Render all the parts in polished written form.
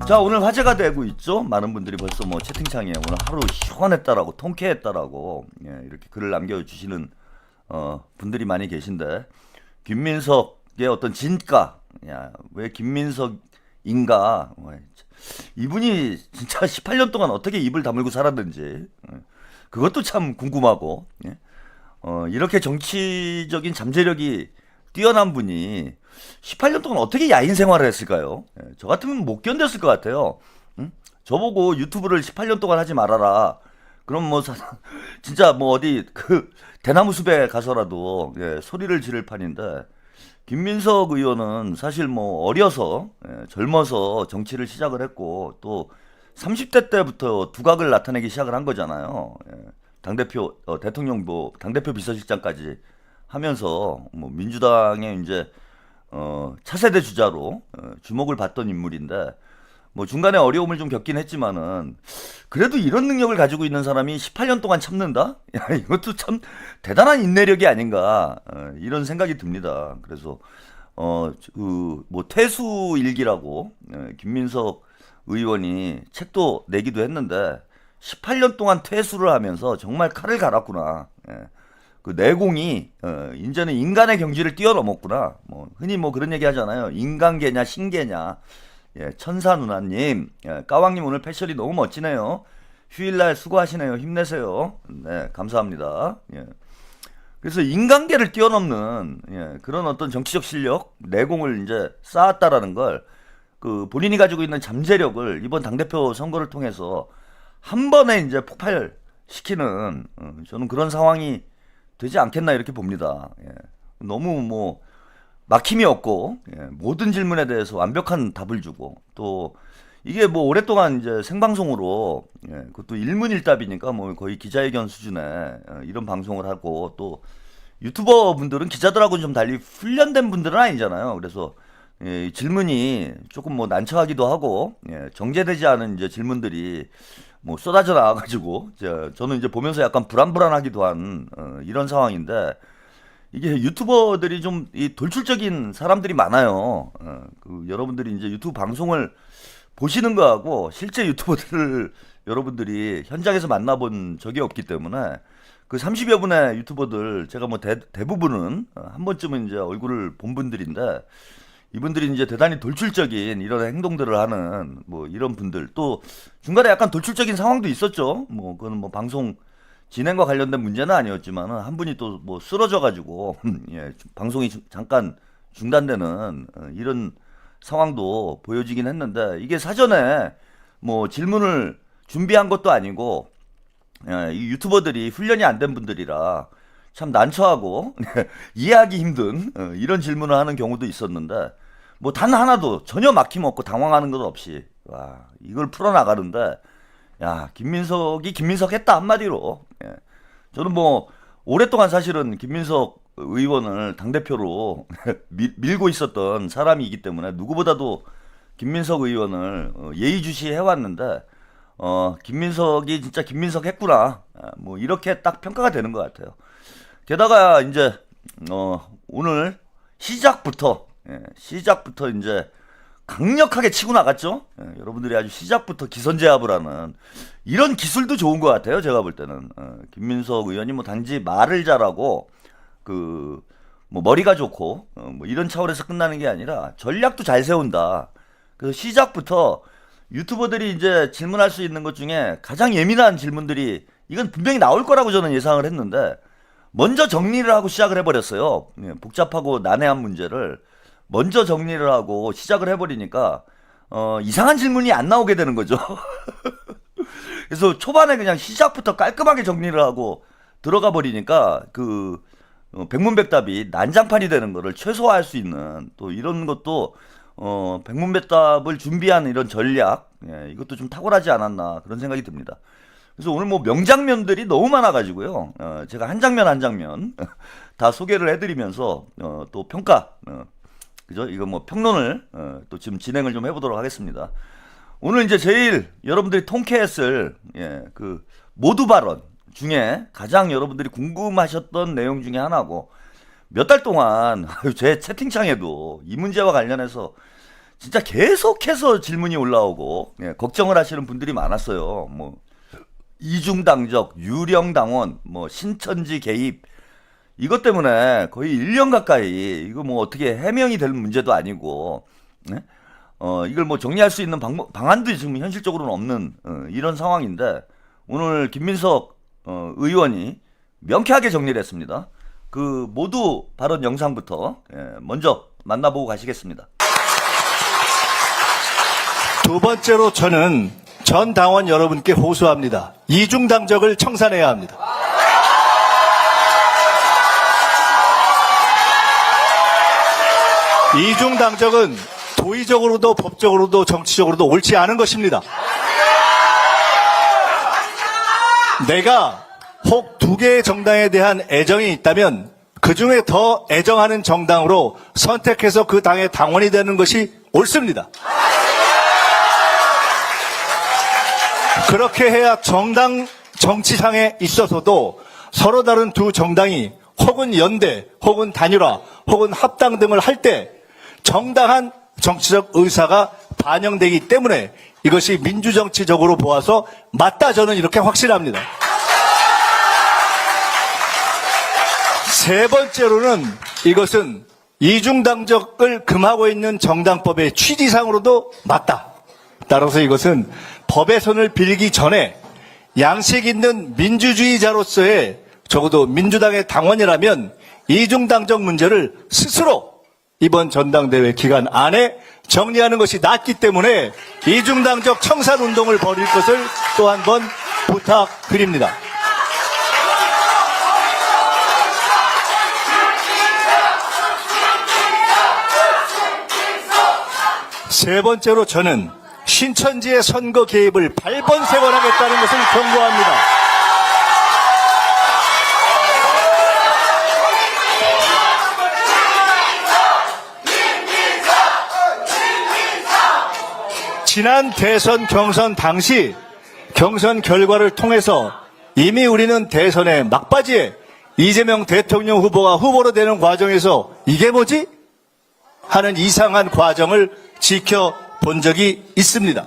자, 오늘 화제가 되고 있죠. 많은 분들이 벌써 뭐 채팅창에 오늘 하루 시원했다라고 통쾌했다라고 이렇게 글을 남겨주시는 분들이 많이 계신데, 김민석의 어떤 진가, 왜 김민석인가, 이분이 진짜 18년 동안 어떻게 입을 다물고 살았는지 그것도 참 궁금하고, 이렇게 정치적인 잠재력이 뛰어난 분이 18년 동안 어떻게 야인 생활을 했을까요? 저 같으면 못 견뎠을 것 같아요. 응? 저보고 유튜브를 18년 동안 하지 말아라. 그럼 뭐 진짜 뭐 어디 그 대나무 숲에 가서라도 소리를 지를 판인데, 김민석 의원은 사실 뭐 어려서 젊어서 정치를 시작을 했고 또 30대 때부터 두각을 나타내기 시작을 한 거잖아요. 당대표 대통령 뭐 당대표 비서실장까지 하면서 뭐 민주당의 이제 차세대 주자로 주목을 받던 인물인데, 뭐 중간에 어려움을 좀 겪긴 했지만은 그래도 이런 능력을 가지고 있는 사람이 18년 동안 참는다? 야, 이것도 참 대단한 인내력이 아닌가, 이런 생각이 듭니다. 그래서 그 뭐 퇴수일기라고 김민석 의원이 책도 내기도 했는데, 18년 동안 퇴수를 하면서 정말 칼을 갈았구나. 그 내공이 이제는 인간의 경지를 뛰어넘었구나. 뭐 흔히 뭐 그런 얘기 하잖아요. 인간계냐 신계냐. 천사 누나님, 까왕님 오늘 패션이 너무 멋지네요. 휴일날 수고하시네요. 힘내세요. 네, 감사합니다. 그래서 인간계를 뛰어넘는 그런 어떤 정치적 실력, 내공을 이제 쌓았다라는 걸, 그 본인이 가지고 있는 잠재력을 이번 당대표 선거를 통해서 한 번에 이제 폭발시키는 저는 그런 상황이 되지 않겠나 이렇게 봅니다. 너무 뭐 막힘이 없고 모든 질문에 대해서 완벽한 답을 주고, 또 이게 뭐 오랫동안 이제 생방송으로 그것도 일문일답이니까 뭐 거의 기자회견 수준의 이런 방송을 하고, 또 유튜버 분들은 기자들하고는 좀 달리 훈련된 분들은 아니잖아요. 그래서 질문이 조금 뭐 난처하기도 하고 정제되지 않은 이제 질문들이 뭐 쏟아져 나와가지고 저는 이제 보면서 약간 불안불안하기도 한 이런 상황인데, 이게 유튜버들이 좀 이 돌출적인 사람들이 많아요. 그 여러분들이 이제 유튜브 방송을 보시는 거하고 실제 유튜버들을 여러분들이 현장에서 만나본 적이 없기 때문에, 그 30여 분의 유튜버들 제가 뭐 대부분은 한 번쯤은 이제 얼굴을 본 분들인데, 이분들이 이제 대단히 돌출적인 이런 행동들을 하는 뭐 이런 분들, 또 중간에 약간 돌출적인 상황도 있었죠. 뭐 그건 뭐 방송 진행과 관련된 문제는 아니었지만 한 분이 또 뭐 쓰러져 가지고 방송이 잠깐 중단되는 이런 상황도 보여지긴 했는데, 이게 사전에 뭐 질문을 준비한 것도 아니고 이 유튜버들이 훈련이 안 된 분들이라 참 난처하고 이해하기 힘든 이런 질문을 하는 경우도 있었는데, 뭐 단 하나도 전혀 막힘없고 당황하는 것 없이 와, 이걸 풀어나가는데, 야, 김민석이 김민석 했다 한마디로. 저는 뭐 오랫동안 사실은 김민석 의원을 당대표로 밀고 있었던 사람이기 때문에 누구보다도 김민석 의원을 예의주시 해왔는데, 김민석이 진짜 김민석 했구나, 뭐 이렇게 딱 평가가 되는 것 같아요. 게다가 이제 오늘 시작부터 이제 강력하게 치고 나갔죠. 여러분들이 아주 시작부터 기선제압을 하는 이런 기술도 좋은 것 같아요. 제가 볼 때는 김민석 의원이 뭐 단지 말을 잘하고 그 뭐 머리가 좋고 뭐 이런 차원에서 끝나는 게 아니라 전략도 잘 세운다. 그래서 시작부터 유튜버들이 이제 질문할 수 있는 것 중에 가장 예민한 질문들이 이건 분명히 나올 거라고 저는 예상을 했는데, 먼저 정리를 하고 시작을 해버렸어요. 복잡하고 난해한 문제를 먼저 정리를 하고 시작을 해버리니까 이상한 질문이 안 나오게 되는 거죠. 그래서 초반에 그냥 시작부터 깔끔하게 정리를 하고 들어가 버리니까 그 백문백답이 난장판이 되는 거를 최소화할 수 있는, 또 이런 것도 백문백답을 준비한 이런 전략, 이것도 좀 탁월하지 않았나 그런 생각이 듭니다. 그래서 오늘 뭐 명장면들이 너무 많아가지고요. 제가 한 장면 한 장면 다 소개를 해드리면서 또 평가, 그죠? 이거 뭐 평론을 또 지금 진행을 좀 해보도록 하겠습니다. 오늘 이제 제일 여러분들이 통쾌했을 그 모두 발언 중에 가장 여러분들이 궁금하셨던 내용 중에 하나고, 몇 달 동안 제 채팅창에도 이 문제와 관련해서 진짜 계속해서 질문이 올라오고 예, 걱정을 하시는 분들이 많았어요. 뭐 이중당적, 유령당원, 뭐 신천지 개입 이것 때문에 거의 1년 가까이 이거 뭐 어떻게 해명이 될 문제도 아니고 예? 이걸 뭐 정리할 수 있는 방안도 지금 현실적으로는 없는 이런 상황인데 오늘 김민석 의원이 명쾌하게 정리를 했습니다. 그 모두 발언 영상부터 먼저 만나보고 가시겠습니다. 두 번째로 저는 전 당원 여러분께 호소합니다. 이중당적을 청산해야 합니다. 이중당적은 도의적으로도 법적으로도 정치적으로도 옳지 않은 것입니다. 내가 혹 두 개의 정당에 대한 애정이 있다면 그 중에 더 애정하는 정당으로 선택해서 그 당의 당원이 되는 것이 옳습니다. 그렇게 해야 정당 정치상에 있어서도 서로 다른 두 정당이 혹은 연대, 혹은 단일화, 혹은 합당 등을 할 때 정당한 정치적 의사가 반영되기 때문에 이것이 민주정치적으로 보아서 맞다, 저는 이렇게 확신합니다. 세 번째로는 이것은 이중당적을 금하고 있는 정당법의 취지상으로도 맞다. 따라서 이것은 법의 손을 빌기 전에 양식 있는 민주주의자로서의 적어도 민주당의 당원이라면 이중당적 문제를 스스로 이번 전당대회 기간 안에 정리하는 것이 낫기 때문에 이중당적 청산운동을 벌일 것을 또 한 번 부탁드립니다. 세 번째로 저는 신천지의 선거 개입을 발본색원하겠다는 것을 경고합니다. 지난 대선 경선 당시 경선 결과를 통해서 이미 우리는 대선의 막바지에 이재명 대통령 후보가 후보로 되는 과정에서 이게 뭐지? 하는 이상한 과정을 지켜본 적이 있습니다.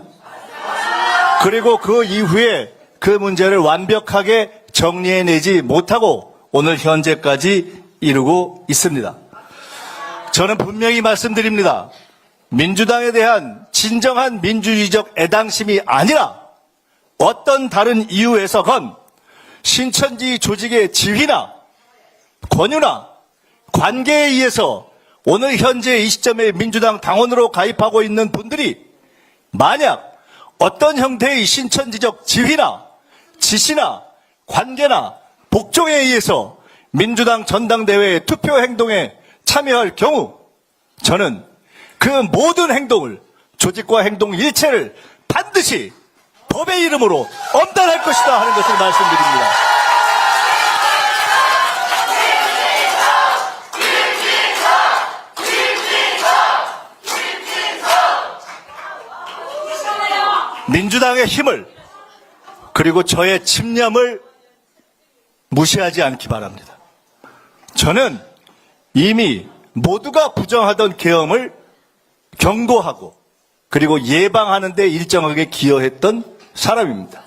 그리고 그 이후에 그 문제를 완벽하게 정리해내지 못하고 오늘 현재까지 이르고 있습니다. 저는 분명히 말씀드립니다. 민주당에 대한 진정한 민주주의적 애당심이 아니라 어떤 다른 이유에서건 신천지 조직의 지휘나 권유나 관계에 의해서 오늘 현재 이 시점에 민주당 당원으로 가입하고 있는 분들이 만약 어떤 형태의 신천지적 지휘나 지시나 관계나 복종에 의해서 민주당 전당대회 투표 행동에 참여할 경우 저는 그 모든 행동을 조직과 행동 일체를 반드시 법의 이름으로 엄단할 것이다 하는 것을 말씀드립니다. 민주당의 힘을 그리고 저의 집념을 무시하지 않기 바랍니다. 저는 이미 모두가 부정하던 계엄을 경고하고 그리고 예방하는 데 일정하게 기여했던 사람입니다.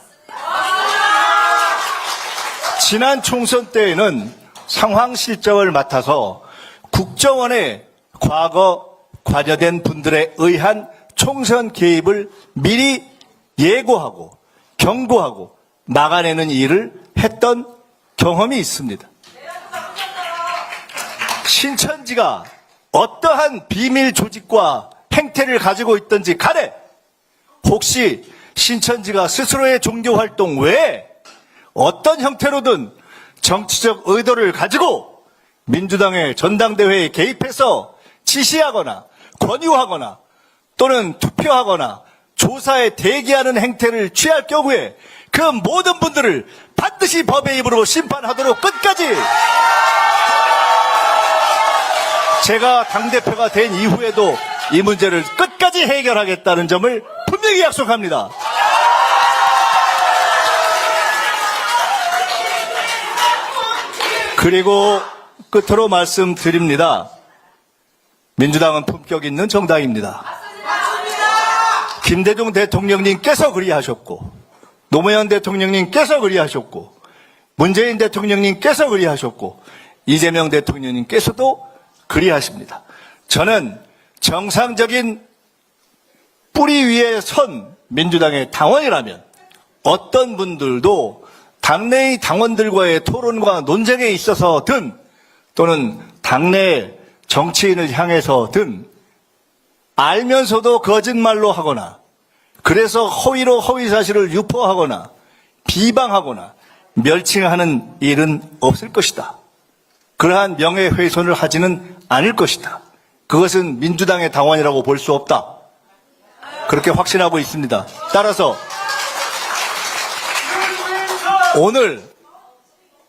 지난 총선 때에는 상황 실정을 맡아서 국정원의 과거 관여된 분들에 의한 총선 개입을 미리 예고하고 경고하고 막아내는 일을 했던 경험이 있습니다. 신천지가 어떠한 비밀 조직과 행태를 가지고 있든지 간에 혹시 신천지가 스스로의 종교 활동 외에 어떤 형태로든 정치적 의도를 가지고 민주당의 전당대회에 개입해서 지시하거나 권유하거나 또는 투표하거나 조사에 대기하는 행태를 취할 경우에 그 모든 분들을 반드시 법의 입으로 심판하도록 끝까지 제가 당대표가 된 이후에도 이 문제를 끝까지 해결하겠다는 점을 분명히 약속합니다. 그리고 끝으로 말씀드립니다. 민주당은 품격 있는 정당입니다. 김대중 대통령님께서 그리하셨고, 노무현 대통령님께서 그리하셨고, 문재인 대통령님께서 그리하셨고, 이재명 대통령님께서도 그리하십니다. 저는 정상적인 뿌리 위에 선 민주당의 당원이라면 어떤 분들도 당내의 당원들과의 토론과 논쟁에 있어서든 또는 당내 정치인을 향해서든 알면서도 거짓말로 하거나 그래서 허위로 허위 사실을 유포하거나 비방하거나 멸칭하는 일은 없을 것이다. 그러한 명예훼손을 하지는 않을 것이다. 그것은 민주당의 당원이라고 볼 수 없다. 그렇게 확신하고 있습니다. 따라서 오늘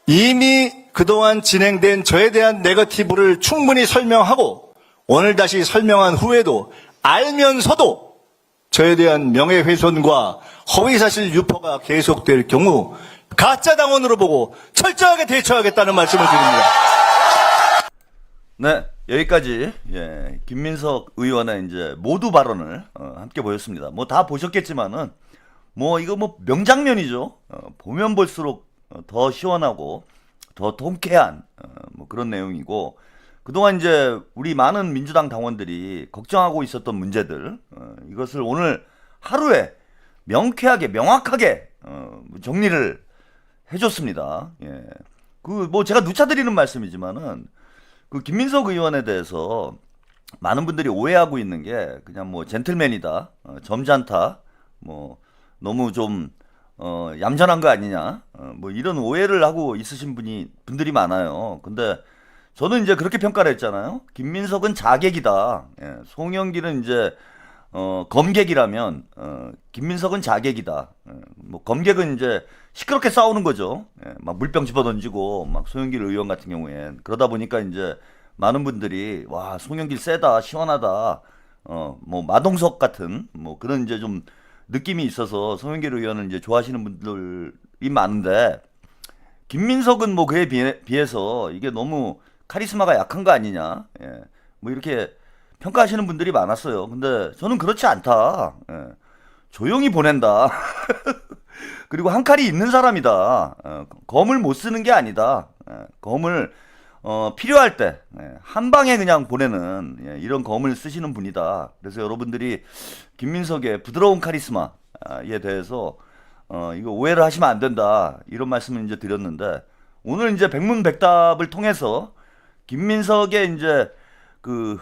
이미 그동안 진행된 저에 대한 네거티브를 충분히 설명하고 오늘 다시 설명한 후에도 알면서도 저에 대한 명예훼손과 허위사실 유포가 계속될 경우 가짜 당원으로 보고 철저하게 대처하겠다는 말씀을 드립니다. 네, 여기까지 김민석 의원의 이제 모두 발언을 함께 보였습니다. 뭐 다 보셨겠지만은 뭐 이거 뭐 명장면이죠. 보면 볼수록 더 시원하고 더 통쾌한 뭐 그런 내용이고 그동안 이제 우리 많은 민주당 당원들이 걱정하고 있었던 문제들 이것을 오늘 하루에 명쾌하게 명확하게 정리를 해줬습니다. 예. 그 뭐 제가 누차 드리는 말씀이지만은 그 김민석 의원에 대해서 많은 분들이 오해하고 있는 게 그냥 뭐 젠틀맨이다, 점잖다, 뭐 너무 좀 얌전한 거 아니냐, 뭐 이런 오해를 하고 있으신 분들이 많아요. 근데 저는 이제 그렇게 평가를 했잖아요. 김민석은 자객이다. 예, 송영길은 이제 검객이라면 김민석은 자객이다. 뭐 검객은 이제 시끄럽게 싸우는 거죠. 예, 막 물병 집어던지고 막 송영길 의원 같은 경우엔 그러다 보니까 이제 많은 분들이 와 송영길 세다 시원하다 뭐 마동석 같은 뭐 그런 이제 좀 느낌이 있어서 송영길 의원을 이제 좋아하시는 분들이 많은데 김민석은 뭐 그에 비해서 이게 너무 카리스마가 약한 거 아니냐. 예, 뭐 이렇게 평가하시는 분들이 많았어요. 근데 저는 그렇지 않다. 예, 조용히 보낸다. 그리고 한 칼이 있는 사람이다. 검을 못 쓰는 게 아니다. 검을 필요할 때 한 방에 그냥 보내는 이런 검을 쓰시는 분이다. 그래서 여러분들이 김민석의 부드러운 카리스마에 대해서 이거 오해를 하시면 안 된다. 이런 말씀을 이제 드렸는데 오늘 이제 백문백답을 통해서 김민석의 이제 그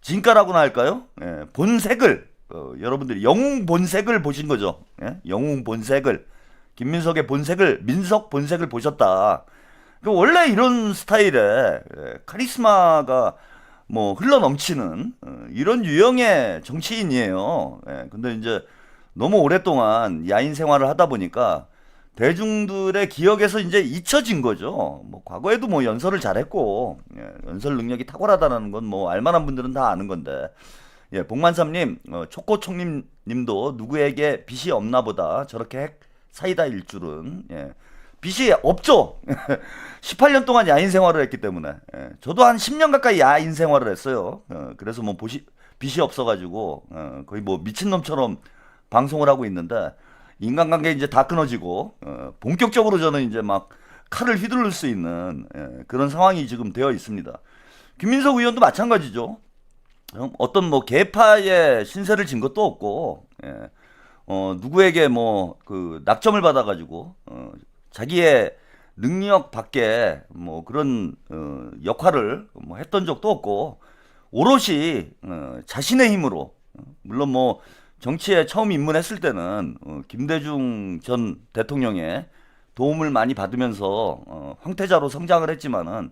진가라고나 할까요? 예, 본색을 여러분들이 영웅 본색을 보신 거죠. 예? 영웅 본색을 김민석의 본색을 민석 본색을 보셨다. 원래 이런 스타일의 카리스마가 뭐 흘러 넘치는 이런 유형의 정치인이에요. 예, 근데 이제 너무 오랫동안 야인 생활을 하다 보니까 대중들의 기억에서 이제 잊혀진 거죠. 뭐 과거에도 뭐 연설을 잘했고 연설 능력이 탁월하다는 건 뭐 알만한 분들은 다 아는 건데 예, 복만삼님, 초코총님님도 누구에게 빚이 없나 보다 저렇게 핵 사이다일 줄은 빚이 없죠. 18년 동안 야인 생활을 했기 때문에 저도 한 10년 가까이 야인 생활을 했어요. 그래서 뭐 빚이 없어가지고 거의 뭐 미친놈처럼 방송을 하고 있는데 인간관계 이제 다 끊어지고 본격적으로 저는 이제 막 칼을 휘두를 수 있는 그런 상황이 지금 되어 있습니다. 김민석 의원도 마찬가지죠. 어떤 뭐 계파의 신세를 진 것도 없고 누구에게 뭐 그 낙점을 받아가지고 자기의 능력 밖에 뭐 그런 역할을 뭐 했던 적도 없고 오롯이 자신의 힘으로 물론 뭐 정치에 처음 입문했을 때는 김대중 전 대통령의 도움을 많이 받으면서 황태자로 성장을 했지만은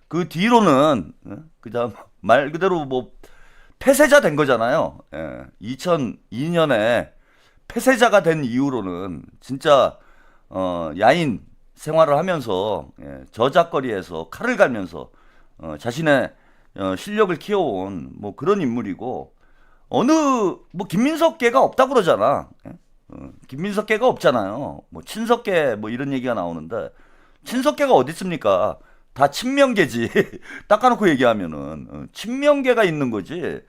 그 뒤로는 그냥 말 그대로 뭐 폐쇄자 된 거잖아요. 2002년에 폐쇄자가 된 이후로는 진짜 야인 생활을 하면서 저작거리에서 칼을 갈면서 자신의 실력을 키워온 뭐 그런 인물이고 어느 뭐 김민석계가 없다고 그러잖아. 김민석계가 없잖아요. 뭐 친석계 뭐 이런 얘기가 나오는데 친석계가 어디 있습니까? 다 친명계지. 닦아놓고 얘기하면은 친명계가 있는 거지.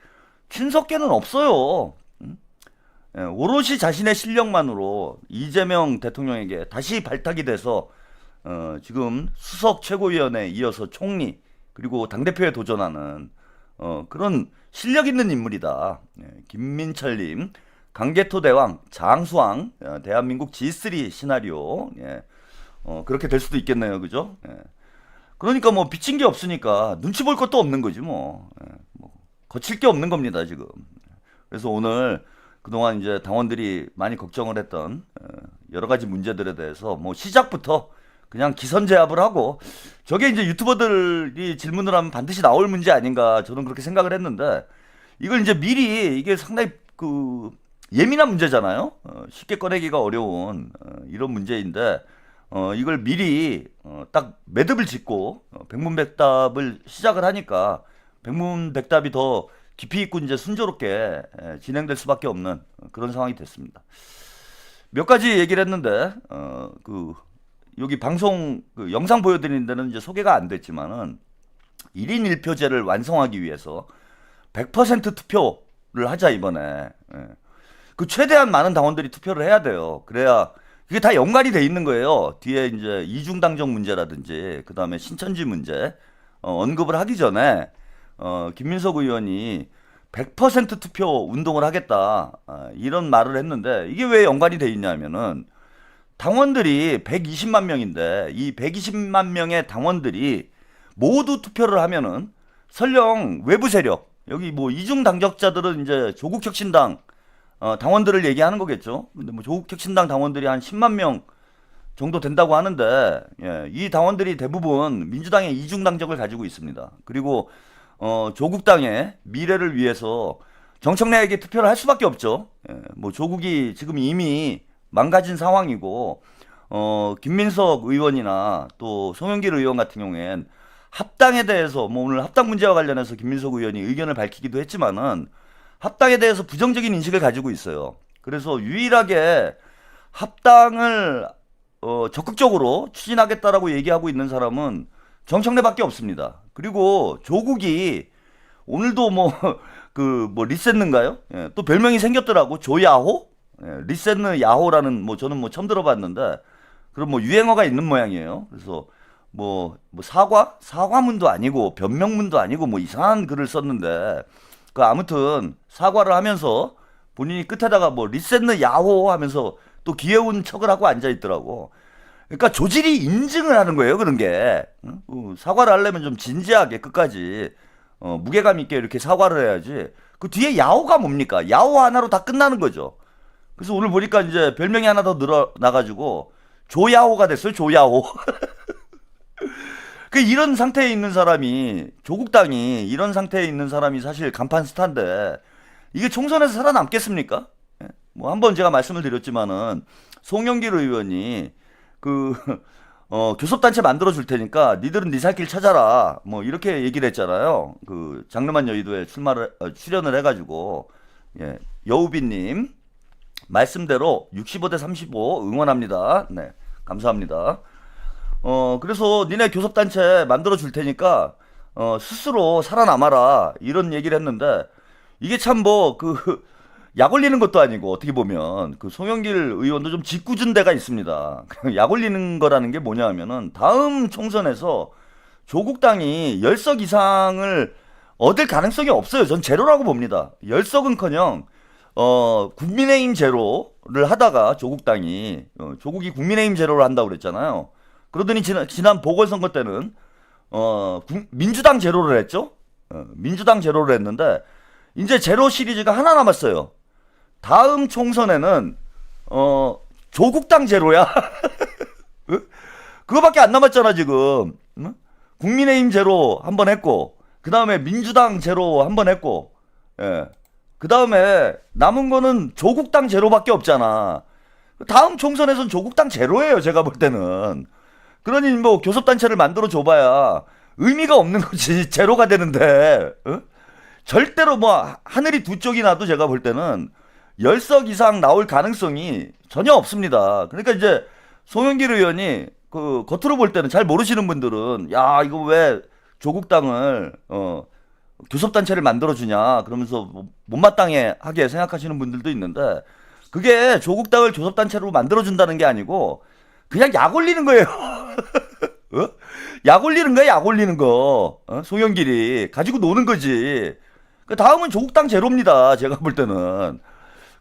친석계는 없어요. 오롯이 자신의 실력만으로 이재명 대통령에게 다시 발탁이 돼서 지금 수석 최고위원에 이어서 총리 그리고 당대표에 도전하는 그런 실력 있는 인물이다. 김민철님, 강개토 대왕, 장수왕, 대한민국 G3 시나리오. 그렇게 될 수도 있겠네요, 그죠? 그러니까 뭐 빚진 게 없으니까 눈치 볼 것도 없는 거지 뭐. 뭐 거칠 게 없는 겁니다 지금. 그래서 오늘 그동안 이제 당원들이 많이 걱정을 했던 여러 가지 문제들에 대해서 뭐 시작부터 그냥 기선제압을 하고 저게 이제 유튜버들이 질문을 하면 반드시 나올 문제 아닌가 저는 그렇게 생각을 했는데 이걸 이제 미리 이게 상당히 그 예민한 문제잖아요. 쉽게 꺼내기가 어려운 이런 문제인데 이걸 미리 딱 매듭을 짓고 백문백답을 시작을 하니까 백문백답이 더 깊이 있고 이제 순조롭게 진행될 수밖에 없는 그런 상황이 됐습니다. 몇 가지 얘기를 했는데 그 여기 방송 그 영상 보여드리는 데는 이제 소개가 안 됐지만은 1인 1표제를 완성하기 위해서 100% 투표를 하자 이번에. 그 최대한 많은 당원들이 투표를 해야 돼요. 그래야 그게 다 연관이 돼 있는 거예요. 뒤에 이제 이중당정 문제라든지 그 다음에 신천지 문제 언급을 하기 전에 김민석 의원이 100% 투표 운동을 하겠다 이런 말을 했는데 이게 왜 연관이 돼 있냐면은 당원들이 120만 명인데 이 120만 명의 당원들이 모두 투표를 하면은 설령 외부 세력 여기 뭐 이중 당적자들은 이제 조국혁신당 당원들을 얘기하는 거겠죠. 근데 뭐 조국혁신당 당원들이 한 10만 명 정도 된다고 하는데 이 당원들이 대부분 민주당의 이중 당적을 가지고 있습니다. 그리고 조국당의 미래를 위해서 정청래에게 투표를 할 수밖에 없죠. 뭐 조국이 지금 이미 망가진 상황이고 김민석 의원이나 또 송영길 의원 같은 경우엔 합당에 대해서 뭐 오늘 합당 문제와 관련해서 김민석 의원이 의견을 밝히기도 했지만은 합당에 대해서 부정적인 인식을 가지고 있어요. 그래서 유일하게 합당을 적극적으로 추진하겠다라고 얘기하고 있는 사람은 정청래밖에 없습니다. 그리고 조국이 오늘도 뭐 그 뭐 리셋는가요? 또 별명이 생겼더라고. 조야호? 리셋느 야호라는 뭐 저는 뭐 처음 들어봤는데 그런 뭐 유행어가 있는 모양이에요. 그래서 뭐 사과문도 아니고 변명문도 아니고 뭐 이상한 글을 썼는데 그 아무튼 사과를 하면서 본인이 끝에다가 뭐 리셋느 야호 하면서 또 귀여운 척을 하고 앉아 있더라고. 그러니까 조직이 인증을 하는 거예요, 그런 게. 사과를 하려면 좀 진지하게 끝까지 무게감 있게 이렇게 사과를 해야지. 그 뒤에 야호가 뭡니까? 야호 하나로 다 끝나는 거죠. 그래서 오늘 보니까 이제 별명이 하나 더 늘어나가지고 조야호가 됐어요, 조야호. 그 이런 상태에 있는 사람이 조국당이 이런 상태에 있는 사람이 사실 간판 스타인데 이게 총선에서 살아남겠습니까? 뭐 한번 제가 말씀을 드렸지만은 송영길 의원이 그 교섭단체 만들어 줄 테니까 니들은 니 살 길 찾아라 뭐 이렇게 얘기를 했잖아요. 그 장르만 여의도에 출연을 해가지고 여우빈님 말씀대로 65대 35 응원합니다. 네, 감사합니다. 그래서 니네 교섭단체 만들어 줄 테니까 스스로 살아남아라 이런 얘기를 했는데 이게 참 뭐 그 약 올리는 것도 아니고 어떻게 보면 그 송영길 의원도 좀 짓궂은 데가 있습니다. 약 올리는 거라는 게 뭐냐 하면은 다음 총선에서 조국당이 10석 이상을 얻을 가능성이 없어요. 전 제로라고 봅니다. 10석은커녕 국민의힘 제로를 하다가 조국당이 조국이 국민의힘 제로를 한다고 그랬잖아요. 그러더니 지난 보궐선거 때는 민주당 제로를 했죠. 민주당 제로를 했는데 이제 제로 시리즈가 하나 남았어요. 다음 총선에는 조국당 제로야. 그거밖에 안 남았잖아 지금. 응? 국민의힘 제로 한 번 했고 그 다음에 민주당 제로 한 번 했고 그 다음에 남은 거는 조국당 제로밖에 없잖아. 다음 총선에선 조국당 제로예요 제가 볼 때는. 그러니 뭐 교섭단체를 만들어 줘봐야 의미가 없는 거지. 제로가 되는데 절대로 뭐 하늘이 두 쪽이 나도 제가 볼 때는 10석 이상 나올 가능성이 전혀 없습니다. 그러니까 이제 송영길 의원이 그 겉으로 볼 때는 잘 모르시는 분들은 야 이거 왜 조국당을 교섭단체를 만들어 주냐 그러면서 뭐 못마땅해 하게 생각하시는 분들도 있는데 그게 조국당을 교섭단체로 만들어준다는 게 아니고 그냥 약 올리는 거예요. 어? 약 올리는 거야, 약 올리는 거. 송영길이 가지고 노는 거지. 그 다음은 조국당 제로입니다. 제가 볼 때는.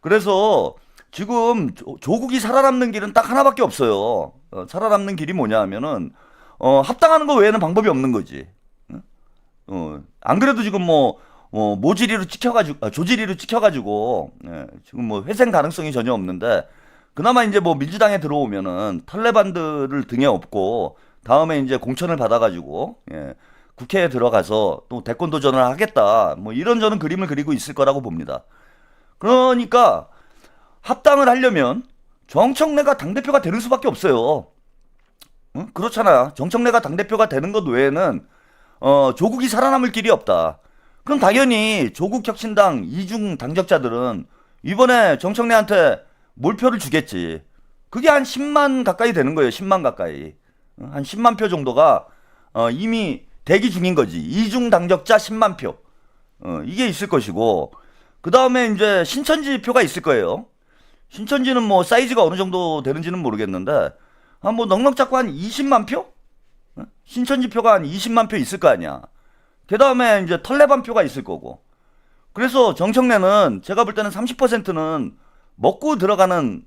그래서 지금 조국이 살아남는 길은 딱 하나밖에 없어요. 살아남는 길이 뭐냐 하면은 합당하는 거 외에는 방법이 없는 거지. 안 그래도 지금 모질이로 찍혀가지고, 조질이로 찍혀가지고, 예, 지금 뭐 회생 가능성이 전혀 없는데, 그나마 이제 뭐 민주당에 들어오면은 탈레반들을 등에 업고, 다음에 이제 공천을 받아가지고, 예, 국회에 들어가서 또 대권 도전을 하겠다. 뭐 이런저런 그림을 그리고 있을 거라고 봅니다. 그러니까, 합당을 하려면 정청래가 당대표가 되는 수밖에 없어요. 그렇잖아. 정청래가 당대표가 되는 것 외에는 조국이 살아남을 길이 없다. 그럼 당연히 조국혁신당 이중 당적자들은 이번에 정청래한테 몰표를 주겠지. 그게 한 10만 가까이 되는 거예요. 10만 가까이. 한 10만 표 정도가 이미 대기 중인 거지. 이중 당적자 10만 표. 이게 있을 것이고, 그 다음에 이제 신천지 표가 있을 거예요. 신천지는 뭐 사이즈가 어느 정도 되는지는 모르겠는데, 뭐 넉넉 잡고 한 20만 표? 신천지 표가 한 20만 표 있을 거 아니야. 그 다음에 이제 털레반 표가 있을 거고. 그래서 정청래는 제가 볼 때는 30%는 먹고 들어가는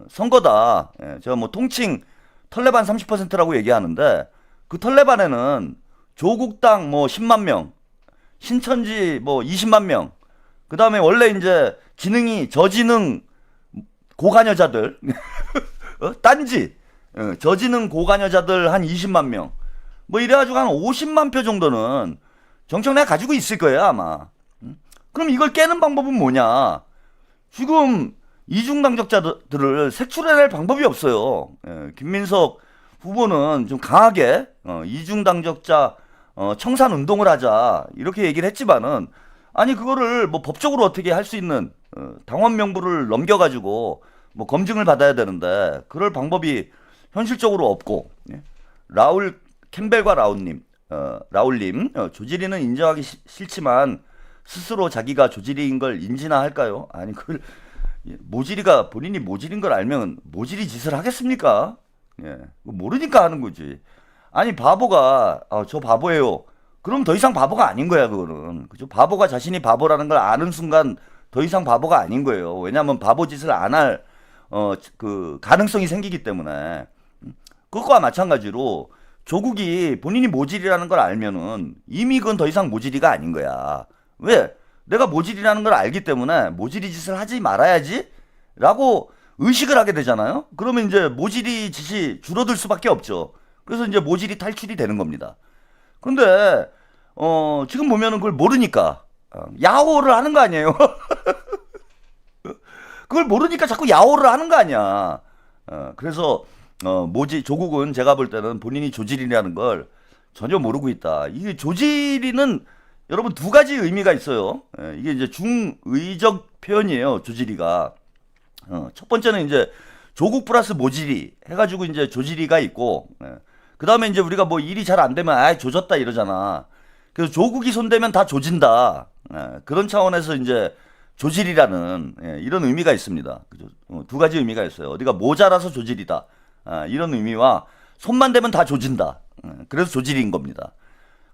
선거다. 예, 제가 뭐 통칭 털레반 30%라고 얘기하는데, 그 털레반에는 조국당 뭐 10만 명, 신천지 뭐 20만 명, 그 다음에 원래 이제 저지능 고관여자들, 딴지, 저지능 고관여자들 한 20만 명, 뭐 이래가지고 한 50만 표 정도는 정청래가 가지고 있을 거예요, 아마. 그럼 이걸 깨는 방법은 뭐냐? 지금 이중당적자들을 색출해낼 방법이 없어요. 김민석 후보는 좀 강하게 이중당적자 청산운동을 하자 이렇게 얘기를 했지만은, 아니 그거를 뭐 법적으로 어떻게 할 수 있는 당원 명부를 넘겨가지고 뭐 검증을 받아야 되는데 그럴 방법이 현실적으로 없고, 라울 캠벨과 라울님, 조지리는 인정하기 싫지만 스스로 자기가 조지리인 걸 인지나 할까요? 아니 그걸 모지리가 본인이 모지리인 걸 알면 모지리 짓을 하겠습니까? 예, 모르니까 하는 거지. 아니 바보가 저 바보예요. 그럼 더 이상 바보가 아닌 거야 그거는. 그죠? 바보가 자신이 바보라는 걸 아는 순간 더 이상 바보가 아닌 거예요. 왜냐하면 바보 짓을 안 할 그 가능성이 생기기 때문에. 그것과 마찬가지로 조국이 본인이 모질이라는 걸 알면은 이미 그건 더 이상 모질이가 아닌 거야. 왜? 내가 모질이라는 걸 알기 때문에 모질이 짓을 하지 말아야지 라고 의식을 하게 되잖아요. 그러면 이제 모질이 짓이 줄어들 수밖에 없죠. 그래서 이제 모질이 탈출이 되는 겁니다. 근데 지금 보면은 그걸 모르니까 야호를 하는 거 아니에요. 그걸 모르니까 자꾸 야호를 하는 거 아니야. 그래서 조국은 제가 볼 때는 본인이 조질이라는 걸 전혀 모르고 있다. 이게 조질이는 여러분 두 가지 의미가 있어요. 이게 이제 중의적 표현이에요. 조질이가. 첫 번째는 이제 조국 플러스 모질이 해가지고 이제 조질이가 있고, 그 다음에 이제 우리가 뭐 일이 잘 안 되면 조졌다 이러잖아. 그래서 조국이 손대면 다 조진다. 그런 차원에서 이제 조질이라는 이런 의미가 있습니다. 그죠? 두 가지 의미가 있어요. 어디가 모자라서 조질이다. 이런 의미와 손만 대면 다 조진다. 그래서 조질인 겁니다.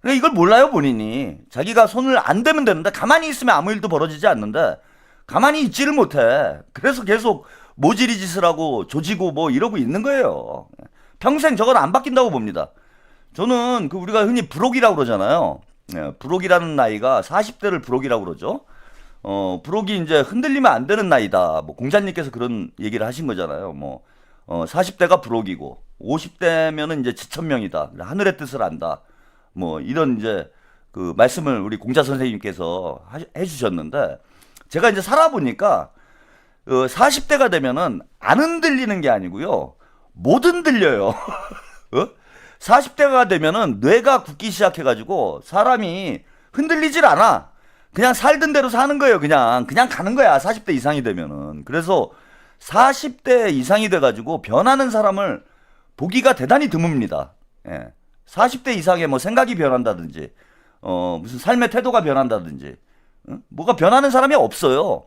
그러니까 이걸 몰라요 본인이. 자기가 손을 안 대면 되는데 가만히 있으면 아무 일도 벌어지지 않는데 가만히 있지를 못해. 그래서 계속 모질이 짓을 하고 조지고 뭐 이러고 있는 거예요. 평생 저건 안 바뀐다고 봅니다. 저는 그 우리가 흔히 불혹이라고 그러잖아요. 불혹이라는 나이가 40대를 불혹이라고 그러죠. 불혹이 이제 흔들리면 안 되는 나이다. 뭐 공자님께서 그런 얘기를 하신 거잖아요. 40대가 불혹이고 50대면은 이제 지천명이다. 하늘의 뜻을 안다. 뭐 이런 이제 그 말씀을 우리 공자 선생님께서 해주셨는데, 제가 이제 살아보니까 40대가 되면은 안 흔들리는 게 아니고요, 못 흔들려요. 40대가 되면은 뇌가 굳기 시작해가지고 사람이 흔들리질 않아. 그냥 살던 대로 사는 거예요. 그냥 가는 거야. 40대 이상이 되면은. 그래서 40대 이상이 돼가지고 변하는 사람을 보기가 대단히 드뭅니다. 40대 이상의 뭐 생각이 변한다든지, 무슨 삶의 태도가 변한다든지, 뭐가 변하는 사람이 없어요.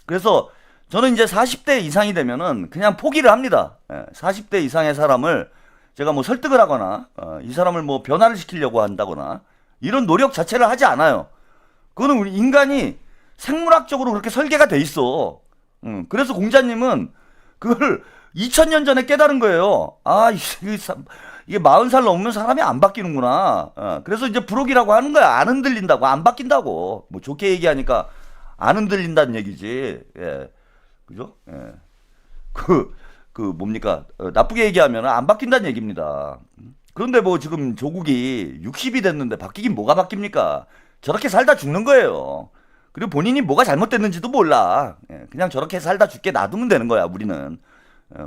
그래서 저는 이제 40대 이상이 되면은 그냥 포기를 합니다. 40대 이상의 사람을 제가 뭐 설득을 하거나 이 사람을 뭐 변화를 시키려고 한다거나 이런 노력 자체를 하지 않아요. 그거는 우리 인간이 생물학적으로 그렇게 설계가 돼 있어. 그래서 공자님은 그걸 2000년 전에 깨달은 거예요. 아, 이게 40살 넘으면 사람이 안 바뀌는구나. 그래서 이제 불혹이라고 하는 거야. 안 흔들린다고, 안 바뀐다고. 뭐 좋게 얘기하니까 안 흔들린다는 얘기지. 예. 그죠? 예. 뭡니까? 나쁘게 얘기하면 안 바뀐다는 얘기입니다. 그런데 뭐 지금 조국이 60이 됐는데 바뀌긴 뭐가 바뀝니까? 저렇게 살다 죽는 거예요. 그리고 본인이 뭐가 잘못됐는지도 몰라. 예, 그냥 저렇게 살다 죽게 놔두면 되는 거야, 우리는.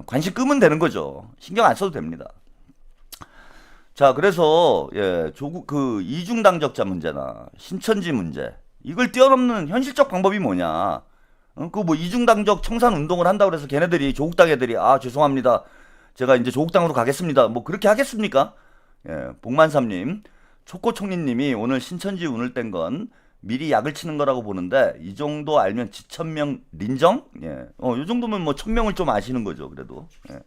관심 끄면 되는 거죠. 신경 안 써도 됩니다. 자, 그래서, 예, 이중당적자 문제나 신천지 문제, 이걸 뛰어넘는 현실적 방법이 뭐냐. 뭐 이중당적 청산 운동을 한다고 해서 걔네들이, 조국당 애들이, 아, 죄송합니다. 제가 이제 조국당으로 가겠습니다. 뭐 그렇게 하겠습니까? 예, 복만삼님, 초코총리님이 오늘 신천지 운을 뗀 건 미리 약을 치는 거라고 보는데 이 정도 알면 지천명 린정? 예. 이 정도면 뭐 1000명을 좀 아시는 거죠, 그래도. 예.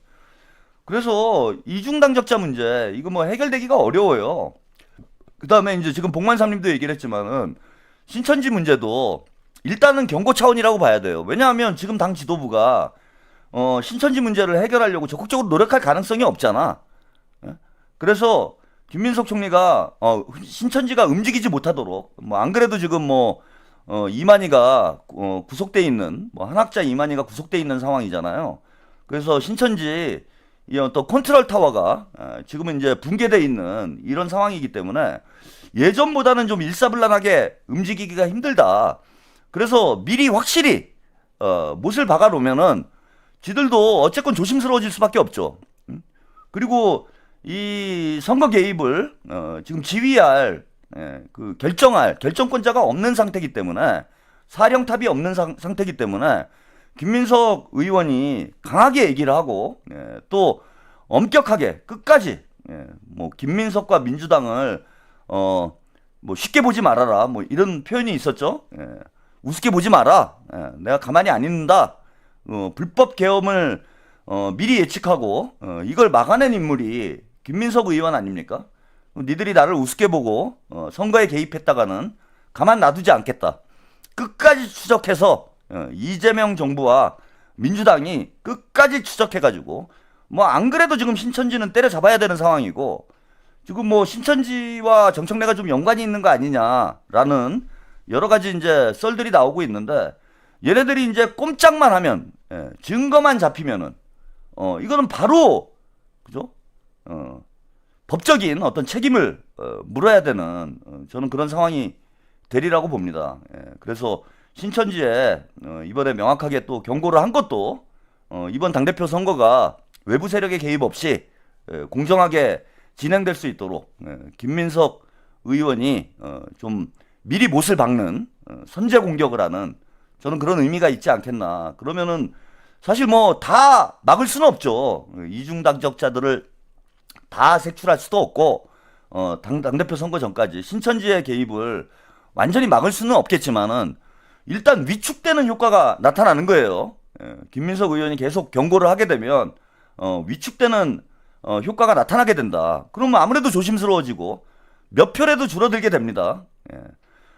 그래서 이중당적자 문제 이거 뭐 해결되기가 어려워요. 그다음에 이제 지금 복만삼님도 얘기를 했지만은 신천지 문제도 일단은 경고 차원이라고 봐야 돼요. 왜냐하면 지금 당 지도부가 신천지 문제를 해결하려고 적극적으로 노력할 가능성이 없잖아. 예? 그래서 김민석 총리가 신천지가 움직이지 못하도록 뭐 안 그래도 지금 뭐 이만희가 구속돼 있는 뭐 한학자 이만희가 구속돼 있는 상황이잖아요. 그래서 신천지 이 어떤 컨트롤 타워가 지금은 이제 붕괴돼 있는 이런 상황이기 때문에 예전보다는 좀 일사불란하게 움직이기가 힘들다. 그래서 미리 확실히 못을 박아 놓으면은 지들도 어쨌건 조심스러워질 수밖에 없죠. 그리고 이 선거 개입을 지금 지휘할 그 결정할 결정권자가 없는 상태이기 때문에 사령탑이 없는 상태이기 때문에 김민석 의원이 강하게 얘기를 하고 또 엄격하게 끝까지 뭐 김민석과 민주당을 뭐 쉽게 보지 말아라 뭐 이런 표현이 있었죠. 우습게 보지 마라. 내가 가만히 안 있는다. 불법 계엄을 미리 예측하고 이걸 막아낸 인물이 김민석 의원 아닙니까? 니들이 나를 우습게 보고 선거에 개입했다가는 가만 놔두지 않겠다. 끝까지 추적해서 이재명 정부와 민주당이 끝까지 추적해가지고 뭐 안 그래도 지금 신천지는 때려잡아야 되는 상황이고 지금 뭐 신천지와 정청래가 좀 연관이 있는 거 아니냐라는 여러 가지 이제 썰들이 나오고 있는데 얘네들이 이제 꼼짝만 하면 증거만 잡히면은 이거는 바로 그죠? 법적인 어떤 책임을 물어야 되는 저는 그런 상황이 되리라고 봅니다. 그래서 신천지에 이번에 명확하게 또 경고를 한 것도 이번 당대표 선거가 외부 세력의 개입 없이 공정하게 진행될 수 있도록 김민석 의원이 좀 미리 못을 박는 선제 공격을 하는 저는 그런 의미가 있지 않겠나. 그러면은 사실 뭐 다 막을 수는 없죠. 이중당적자들을 다 색출할 수도 없고 당대표 선거 전까지 신천지의 개입을 완전히 막을 수는 없겠지만은 일단 위축되는 효과가 나타나는 거예요. 김민석 의원이 계속 경고를 하게 되면 위축되는 효과가 나타나게 된다. 그러면 아무래도 조심스러워지고 몇 표라도 줄어들게 됩니다.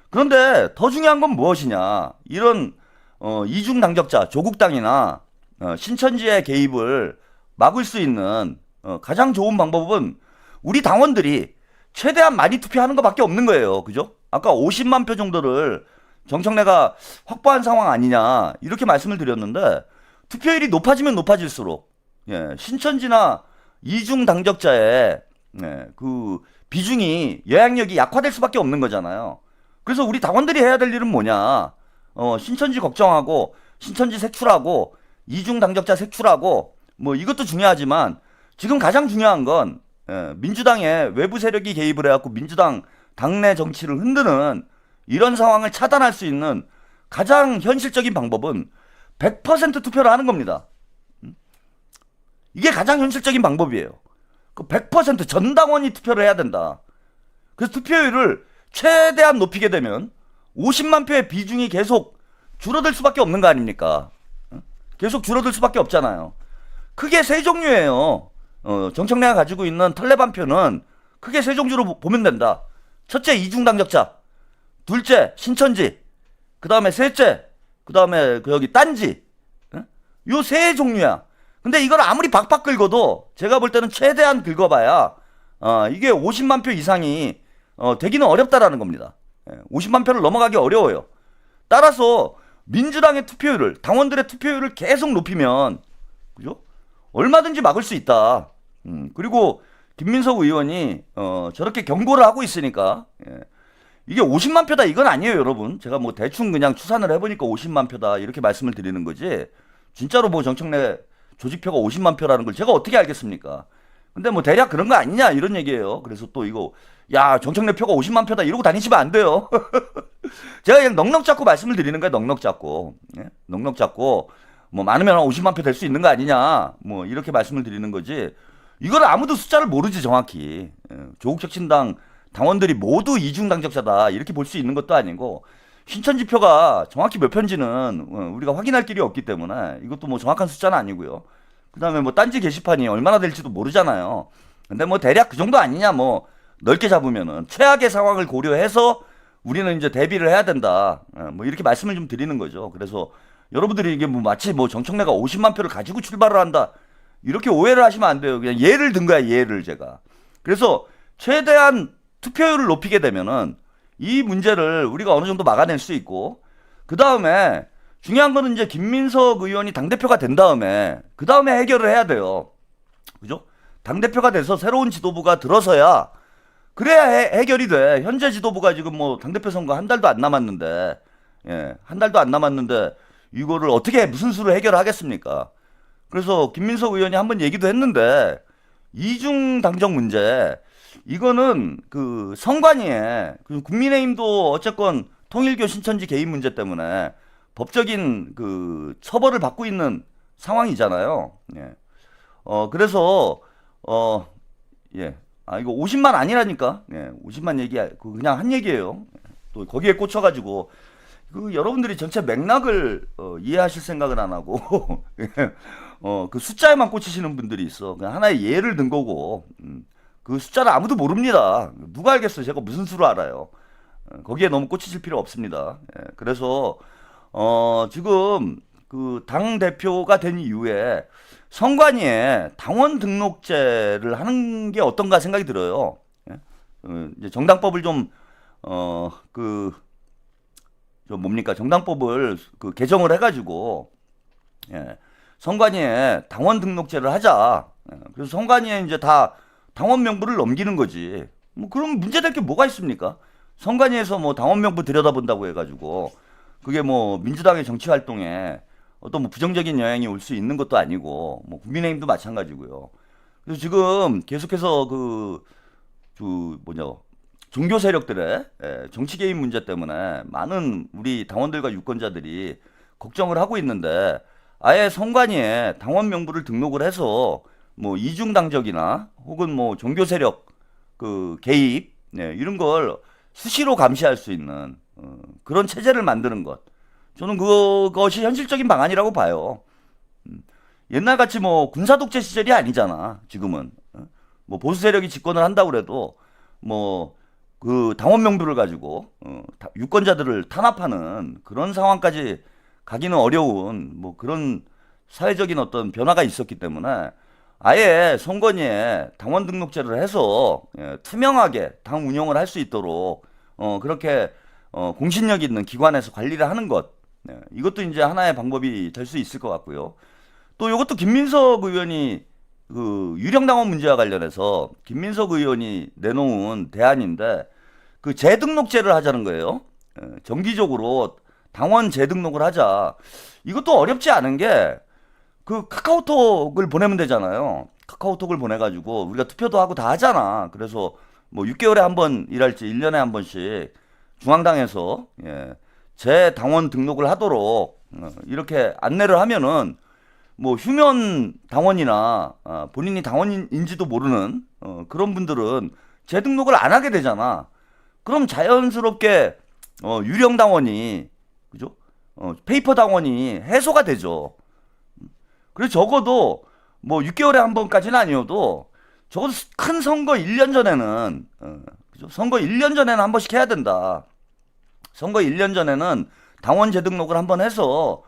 그런데 더 중요한 건 무엇이냐? 이런 이중당적자 조국당이나 신천지의 개입을 막을 수 있는 가장 좋은 방법은 우리 당원들이 최대한 많이 투표하는 것밖에 없는 거예요. 그죠? 아까 50만 표 정도를 정청래가 확보한 상황 아니냐 이렇게 말씀을 드렸는데 투표율이 높아지면 높아질수록 신천지나 이중당적자의 그 비중이 영향력이 약화될 수밖에 없는 거잖아요. 그래서 우리 당원들이 해야 될 일은 뭐냐? 신천지 걱정하고 신천지 색출하고 이중당적자 색출하고 뭐 이것도 중요하지만 지금 가장 중요한 건 민주당의 외부 세력이 개입을 해갖고 민주당 당내 정치를 흔드는 이런 상황을 차단할 수 있는 가장 현실적인 방법은 100% 투표를 하는 겁니다. 이게 가장 현실적인 방법이에요. 그 100% 전당원이 투표를 해야 된다. 그래서 투표율을 최대한 높이게 되면 50만 표의 비중이 계속 줄어들 수밖에 없는 거 아닙니까? 계속 줄어들 수밖에 없잖아요. 크게 세 종류예요. 정청래가 가지고 있는 탈레반 표는 크게 세 종류로 보면 된다. 첫째, 이중당적자. 둘째, 신천지. 그 다음에 셋째, 그 다음에 여기 딴지. 요 세 종류야. 근데 이걸 아무리 박박 긁어도 제가 볼 때는 최대한 긁어봐야 이게 50만 표 이상이 되기는 어렵다라는 겁니다. 50만 표를 넘어가기 어려워요. 따라서 민주당의 투표율을, 당원들의 투표율을 계속 높이면, 그죠? 얼마든지 막을 수 있다. 그리고 김민석 의원이 저렇게 경고를 하고 있으니까, 이게 50만 표다 이건 아니에요, 여러분. 제가 뭐 대충 그냥 추산을 해보니까 50만 표다 이렇게 말씀을 드리는 거지. 진짜로 뭐 정청래 조직표가 50만 표라는 걸 제가 어떻게 알겠습니까? 근데 뭐 대략 그런 거 아니냐 이런 얘기예요. 그래서 또 이거 야 정청래 표가 50만 표다 이러고 다니시면 안 돼요. 제가 그냥 넉넉 잡고 말씀을 드리는 거예요. 넉넉 잡고. 넉넉 잡고 뭐 많으면 50만 표 될 수 있는 거 아니냐 뭐 이렇게 말씀을 드리는 거지. 이걸 아무도 숫자를 모르지 정확히. 조국혁신당 당원들이 모두 이중당적자다 이렇게 볼 수 있는 것도 아니고 신천지 표가 정확히 몇 표인지는 우리가 확인할 길이 없기 때문에 이것도 뭐 정확한 숫자는 아니고요. 그 다음에 뭐 딴지 게시판이 얼마나 될지도 모르잖아요. 근데 뭐 대략 그 정도 아니냐 뭐 넓게 잡으면은 최악의 상황을 고려해서 우리는 이제 대비를 해야 된다. 뭐 이렇게 말씀을 좀 드리는 거죠. 그래서 여러분들이 이게 뭐 마치 뭐 정청래가 50만 표를 가지고 출발을 한다. 이렇게 오해를 하시면 안 돼요. 그냥 예를 든 거야, 예를 제가. 그래서 최대한 투표율을 높이게 되면은 이 문제를 우리가 어느 정도 막아낼 수 있고, 그 다음에 중요한 거는 이제 김민석 의원이 당대표가 된 다음에, 그 다음에 해결을 해야 돼요. 그죠? 당대표가 돼서 새로운 지도부가 들어서야, 그래야 해결이 돼. 현재 지도부가 지금 뭐 당대표 선거 한 달도 안 남았는데, 한 달도 안 남았는데, 이거를 어떻게 무슨 수로 해결하겠습니까? 그래서 김민석 의원이 한번 얘기도 했는데, 이중 당적 문제, 이거는 그 선관위에 국민의힘도 어쨌건 통일교 신천지 개입 문제 때문에 법적인 그 처벌을 받고 있는 상황이잖아요. 그래서 이거 50만 아니라니까. 50만 얘기 그냥 한 얘기예요. 또 거기에 꽂혀가지고 그 여러분들이 전체 맥락을 이해하실 생각을 안 하고 그 숫자에만 꽂히시는 분들이 있어. 그냥 하나의 예를 든 거고. 그 숫자를 아무도 모릅니다. 누가 알겠어요? 제가 무슨 수로 알아요? 거기에 너무 꽂히실 필요 없습니다. 그래서 지금 그 당 대표가 된 이후에 선관위에 당원 등록제를 하는 게 어떤가 생각이 들어요. 이제 정당법을 좀 정당법을 그 개정을 해가지고 선관위에 당원 등록제를 하자. 그래서 선관위에 이제 다 당원 명부를 넘기는 거지. 뭐 그럼 문제될 게 뭐가 있습니까? 선관위에서 뭐 당원 명부 들여다본다고 해가지고 그게 뭐 민주당의 정치 활동에 어떤 뭐 부정적인 영향이 올 수 있는 것도 아니고 뭐 국민의힘도 마찬가지고요. 그래서 지금 계속해서 종교 세력들의 정치 개입 문제 때문에 많은 우리 당원들과 유권자들이 걱정을 하고 있는데 아예 선관위에 당원 명부를 등록을 해서 뭐 이중당적이나 혹은 뭐 종교 세력 그 개입 이런 걸 수시로 감시할 수 있는 그런 체제를 만드는 것. 저는 그것이 현실적인 방안이라고 봐요. 옛날같이 뭐 군사독재 시절이 아니잖아. 지금은 뭐 보수 세력이 집권을 한다고 그래도 뭐 그 당원 명부를 가지고 유권자들을 탄압하는 그런 상황까지 가기는 어려운 뭐 그런 사회적인 어떤 변화가 있었기 때문에 아예 선관위에 당원 등록제를 해서 투명하게 당 운영을 할 수 있도록 그렇게 공신력 있는 기관에서 관리를 하는 것, 이것도 이제 하나의 방법이 될 수 있을 것 같고요. 또 이것도 김민석 의원이 그 유령당원 문제와 관련해서 김민석 의원이 내놓은 대안인데 그 재등록제를 하자는 거예요. 정기적으로 당원 재등록을 하자. 이것도 어렵지 않은 게 그 카카오톡을 보내면 되잖아요. 카카오톡을 보내가지고 우리가 투표도 하고 다 하잖아. 그래서 뭐 6개월에 한 번이랄지 1년에 한 번씩 중앙당에서 재당원 등록을 하도록 이렇게 안내를 하면은 뭐 휴면 당원이나 본인이 당원인지도 모르는 그런 분들은 재등록을 안 하게 되잖아. 그럼 자연스럽게 유령 당원이 그죠? 페이퍼 당원이 해소가 되죠. 그래서 적어도 뭐 6개월에 한 번까지는 아니어도 적어도 큰 선거 1년 전에는 그죠? 선거 1년 전에는 한 번씩 해야 된다. 선거 1년 전에는 당원 재등록을 한번 해서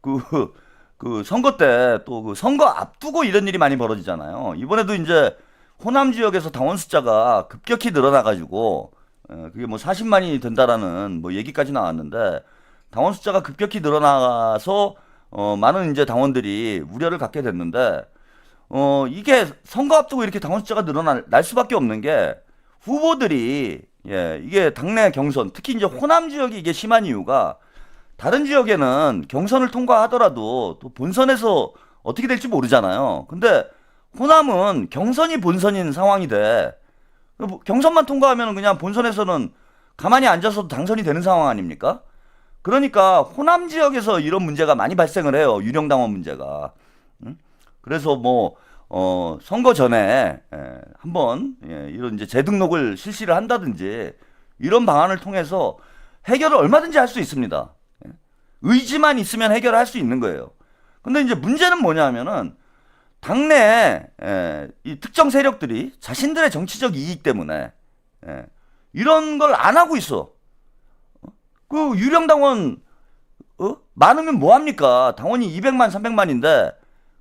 그 선거 때 또 그 선거 앞두고 이런 일이 많이 벌어지잖아요. 이번에도 이제 호남 지역에서 당원 숫자가 급격히 늘어나가지고 그게 뭐 40만이 된다라는 뭐 얘기까지 나왔는데 당원 숫자가 급격히 늘어나서 많은 이제 당원들이 우려를 갖게 됐는데 이게 선거 앞두고 이렇게 당원 숫자가 늘어날 수밖에 없는 게 후보들이 이게 당내 경선 특히 이제 호남 지역이 이게 심한 이유가 다른 지역에는 경선을 통과하더라도 또 본선에서 어떻게 될지 모르잖아요. 근데 호남은 경선이 본선인 상황이 돼. 뭐 경선만 통과하면 그냥 본선에서는 가만히 앉아서도 당선이 되는 상황 아닙니까? 그러니까 호남 지역에서 이런 문제가 많이 발생을 해요. 유령당원 문제가. 그래서 뭐 선거 전에 한번 이런 이제 재등록을 실시를 한다든지 이런 방안을 통해서 해결을 얼마든지 할 수 있습니다. 의지만 있으면 해결할 수 있는 거예요. 근데 이제 문제는 뭐냐면은 당내 이 특정 세력들이 자신들의 정치적 이익 때문에 이런 걸 안 하고 있어. 그 유령당원 많으면 뭐 합니까? 당원이 200만, 300만인데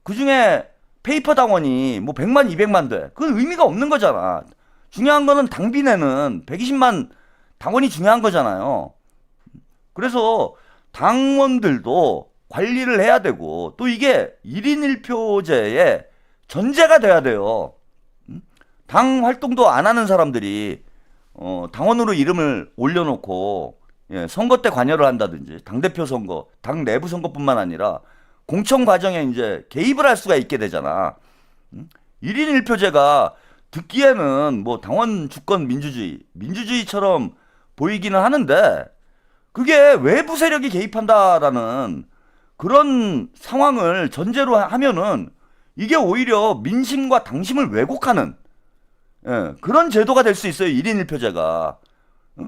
그 중에 페이퍼 당원이 뭐 100만, 200만 돼. 그건 의미가 없는 거잖아. 중요한 거는 당비내는 120만 당원이 중요한 거잖아요. 그래서 당원들도 관리를 해야 되고 또 이게 1인 1표제의 전제가 돼야 돼요. 당 활동도 안 하는 사람들이 당원으로 이름을 올려놓고 선거 때 관여를 한다든지 당대표 선거, 당 내부 선거뿐만 아니라 공천 과정에 이제 개입을 할 수가 있게 되잖아. 1인 1표제가 듣기에는 뭐 당원 주권 민주주의처럼 보이기는 하는데 그게 외부 세력이 개입한다라는 그런 상황을 전제로 하면은 이게 오히려 민심과 당심을 왜곡하는 그런 제도가 될 수 있어요. 1인 1표제가.